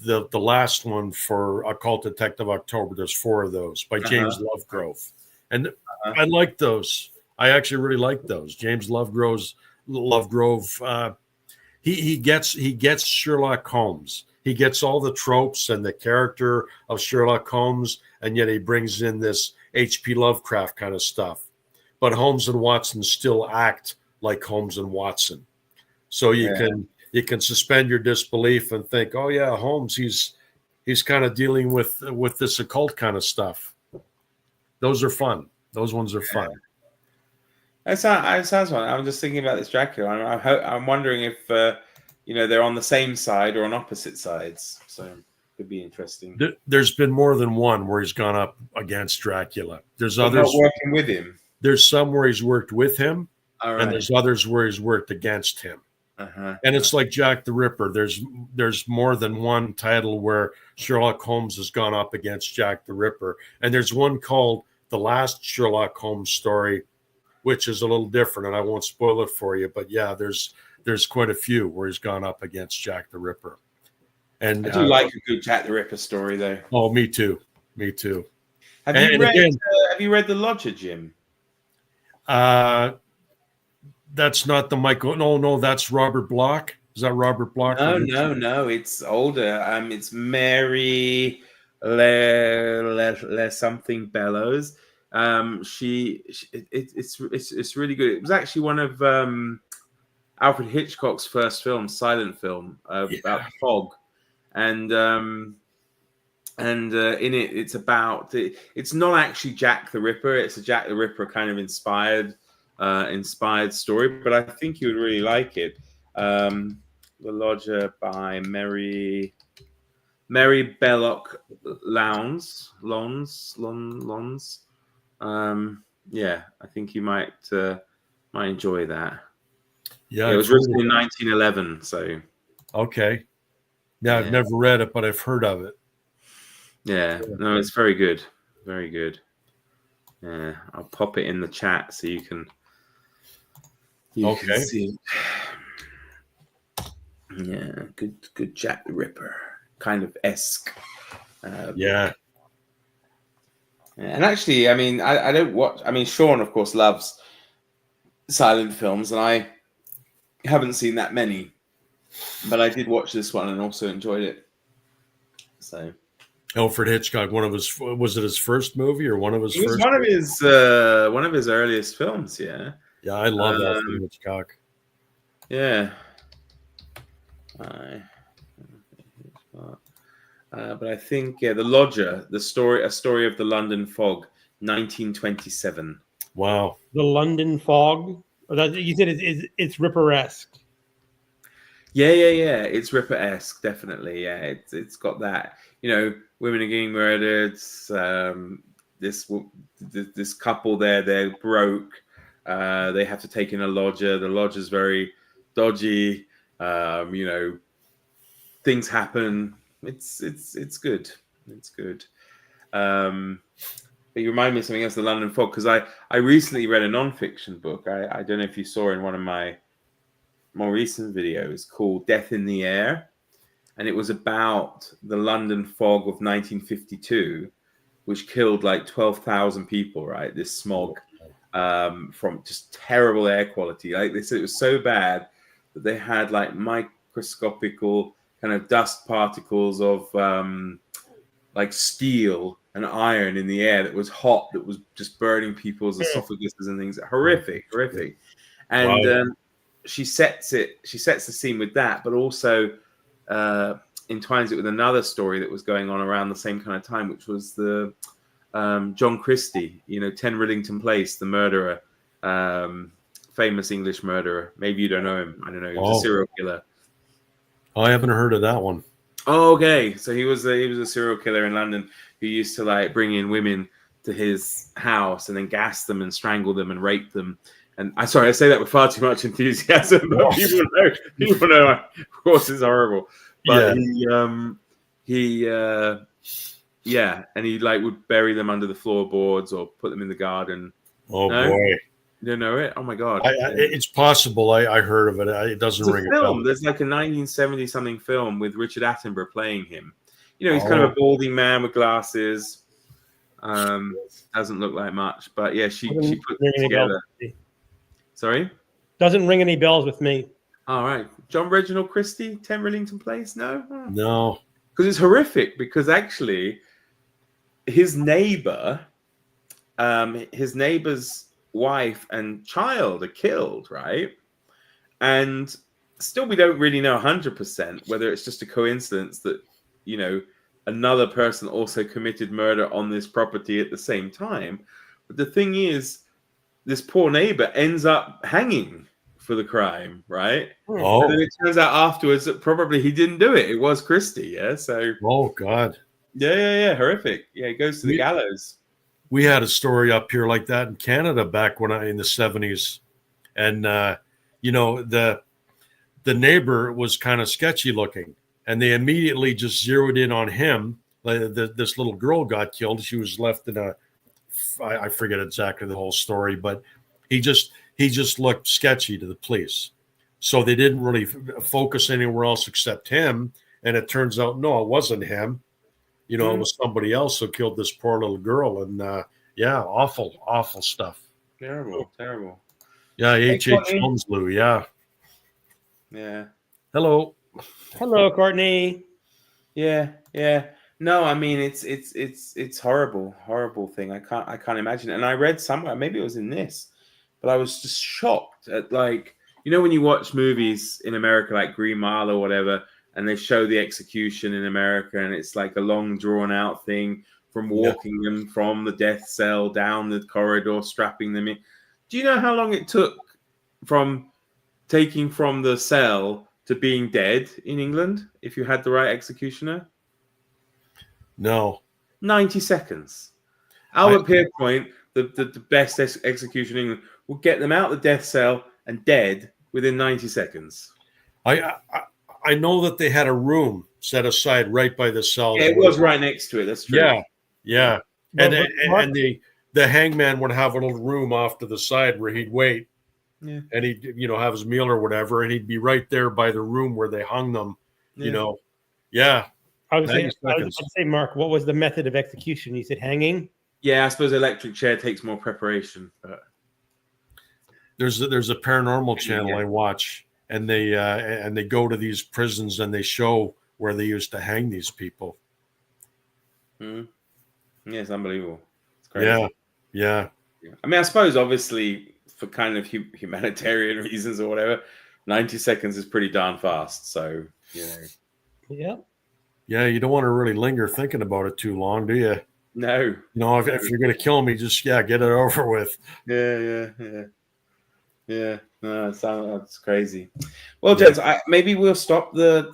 the last one for Occult Detective October. There's 4 of those by James Lovegrove, and I like those. I actually really like those. James Lovegrove. He gets Sherlock Holmes. He gets all the tropes and the character of Sherlock Holmes, and yet he brings in this H.P. Lovecraft kind of stuff. But Holmes and Watson still act like Holmes and Watson. So you can suspend your disbelief and think, oh yeah, Holmes, he's kind of dealing with this occult kind of stuff. Those are fun. Those ones are fun. It sounds fun. I'm just thinking about this Dracula. I'm wondering if they're on the same side or on opposite sides. So it could be interesting. There's been more than one where he's gone up against Dracula. There's but others not working with him. There's some where he's worked with him, and there's others where he's worked against him. And it's like Jack the Ripper. There's more than one title where Sherlock Holmes has gone up against Jack the Ripper, and there's one called The Last Sherlock Holmes Story, which is a little different, and I won't spoil it for you. But yeah, there's quite a few where he's gone up against Jack the Ripper. And I do like a good Jack the Ripper story, though. Oh, me too. Have you read The Lodger, Jim? That's not the Michael. No, that's Robert Bloch. Is that Robert Bloch? No. It's older. It's Mary Le something Bellows. It's really good. It was actually one of Alfred Hitchcock's first films, silent film about fog, and in it, it's about it's not actually Jack the Ripper. It's a Jack the Ripper kind of inspired story, but I think you would really like it. The Lodger by Mary Belloc Lons. I think you might enjoy that. Yeah, it was written in 1911. So okay, I've never read it, but I've heard of it. Yeah, no, it's very good, very good. Yeah, I'll pop it in the chat so you can see it. Yeah, good Jack the Ripper kind of esque. Yeah. And actually, I mean, I don't watch. I mean, Sean, of course, loves silent films, and I haven't seen that many, but I did watch this one and also enjoyed it. So, Alfred Hitchcock, was it his first movie or one of his? It was one of his earliest films. Yeah. Yeah, I love Alfred Hitchcock. Yeah. But I think The Lodger, a story of the London fog, 1927. Wow. The London fog. You said it's Ripper-esque. Yeah. It's Ripper-esque, definitely. Yeah, it's got that. Women are getting murdered. This couple they're broke. They have to take in a lodger. The lodger's very dodgy. Things happen. It's good. It's good. But you remind me of something else, the London Fog, because I recently read a non-fiction book. I don't know if you saw in one of my more recent videos called Death in the Air. And it was about the London fog of 1952, which killed like 12,000 people, right? This smog from just terrible air quality. Like they said, it was so bad that they had like microscopical kind of dust particles of like steel and iron in the air that was hot, that was just burning people's esophaguses and things. Horrific. And wow. She sets the scene with that, but also entwines it with another story that was going on around the same kind of time, which was the John Christie, 10 Rillington Place, the murderer, famous English murderer. Maybe you don't know him. I don't know. He was a serial killer. Oh, I haven't heard of that one. Oh, okay. So he was a serial killer in London who used to like bring in women to his house and then gas them and strangle them and rape them. And I say that with far too much enthusiasm, but people know, of course, it's horrible. But and he like would bury them under the floorboards or put them in the garden. Oh no? boy, you don't know it? Oh my god, it's possible. I heard of it. It doesn't ring a bell. There's like a 1970 something film with Richard Attenborough playing him. You know, he's kind of a balding man with glasses. Doesn't look like much, but yeah, she put it together. Sorry, doesn't ring any bells with me. All right, John Reginald Christie, 10 Rillington Place. No, because it's horrific. Because actually, his neighbor's wife and child are killed, right? And still, we don't really know 100% whether it's just a coincidence that, you know, another person also committed murder on this property at the same time. But the thing is, this poor neighbor ends up hanging for the crime, right? Oh. And then it turns out afterwards that probably he didn't do it. It was Christie, yeah? So. Oh, God. Yeah. Horrific. Yeah, it goes to the gallows. We had a story up here like that in Canada back in the 70s. And, you know, the neighbor was kind of sketchy looking. And they immediately just zeroed in on him. This little girl got killed. She was left in I forget exactly the whole story, but he just looked sketchy to the police. So they didn't really focus anywhere else except him. And it turns out, no, it wasn't him. You know, it was somebody else who killed this poor little girl. And awful stuff. Terrible. Yeah, H.H. Holmesley, yeah. Hello, Courtney. Yeah. No, I mean it's horrible thing. I can't imagine. And I read somewhere, maybe it was in this, but I was just shocked at, like, you know, when you watch movies in America like Green Mile or whatever, and they show the execution in America, and it's like a long drawn out thing from walking them from the death cell down the corridor, strapping them in. Do you know how long it took from taking from the cell to being dead in England if you had the right executioner? No. 90 seconds. Albert Pierpoint, the best execution in England, will get them out of the death cell and dead within 90 seconds. I know that they had a room set aside right by the cell. Yeah, it was right next to it. That's true. Yeah. And the hangman would have a little room off to the side where he'd wait. Yeah. And he'd, you know, have his meal or whatever, and he'd be right there by the room where they hung them, you know. Yeah. I was going to say, Mark, what was the method of execution? You said hanging? Yeah, I suppose electric chair takes more preparation. But... There's a paranormal channel I watch, and they go to these prisons and they show where they used to hang these people. Yeah, it's unbelievable. It's crazy. Yeah. I mean, I suppose obviously for kind of humanitarian reasons or whatever, 90 seconds is pretty darn fast. So, you know. Yeah. Yeah, you don't want to really linger thinking about it too long, do you? No. You know, if you're going to kill me, just, get it over with. Yeah. No, that's crazy. Well, gents, maybe we'll stop the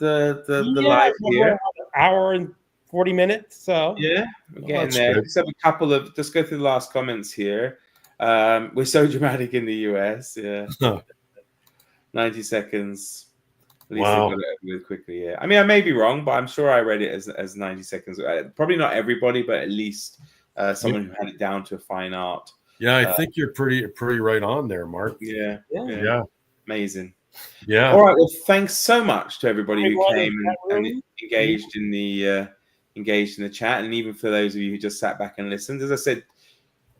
live here. An hour and 40 minutes. So yeah, we're getting there. Good. Just have a couple of. Just go through the last comments here. We're so dramatic in the US. Yeah, 90 seconds. At least wow. They got it really quickly. Yeah, I mean, I may be wrong, but I'm sure I read it as 90 seconds. Probably not everybody, but at least someone who had it down to a fine art. Yeah, I think you're pretty right on there, Mark. Yeah. Amazing. Yeah. All right. Well, thanks so much to everybody who came and engaged in the chat, and even for those of you who just sat back and listened. As I said,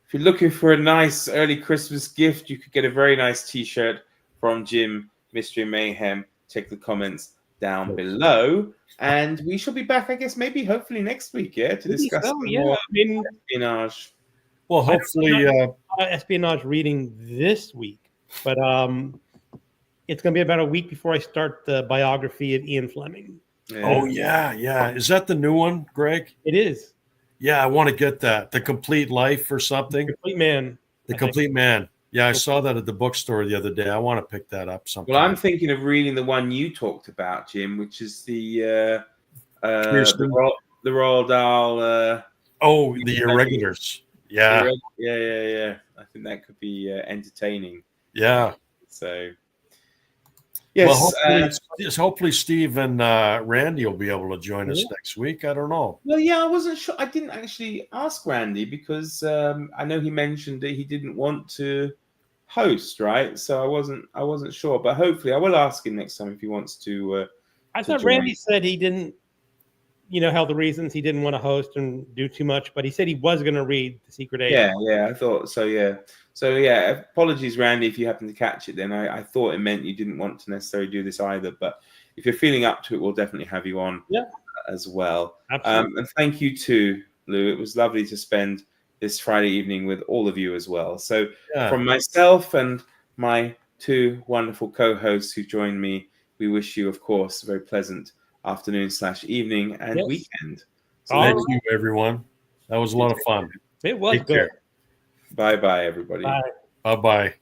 if you're looking for a nice early Christmas gift, you could get a very nice T-shirt from Jim, Mystery Mayhem. Check the comments down below, and we shall be back, I guess, hopefully next week, to discuss more espionage. Well, hopefully, espionage reading this week, but it's going to be about a week before I start the biography of Ian Fleming. Yeah. Oh yeah. Is that the new one, Greg? It is. Yeah, I want to get that. The Complete Life or something. Complete Man. The Complete Man. Yeah, I saw that at the bookstore the other day. I want to pick that up sometime. Well, I'm thinking of reading the one you talked about, Jim, which is the Roald Dahl. The Irregulars. Yeah. I think that could be entertaining. Yeah. So yes. Well, hopefully Steve and Randy will be able to join us next week. I don't know. Well, yeah, I wasn't sure. I didn't actually ask Randy because I know he mentioned that he didn't want to host, right? So I wasn't sure, but hopefully I will ask him next time if he wants to. I to thought join. Randy said he didn't, how the reasons he didn't want to host and do too much, but he said he was going to read The Secret Agent. Yeah, I thought so. Yeah, apologies, Randy, if you happen to catch it. Then I thought it meant you didn't want to necessarily do this either, but if you're feeling up to it, we'll definitely have you on. As well. Absolutely. And thank you too, Lou. It was lovely to spend this Friday evening with all of you as well. So from myself and my two wonderful co-hosts who joined me, we wish you, of course, a very pleasant afternoon/evening and weekend. So thank you, everyone. That was a lot of fun. It was good. Bye-bye, everybody. Bye. Bye-bye.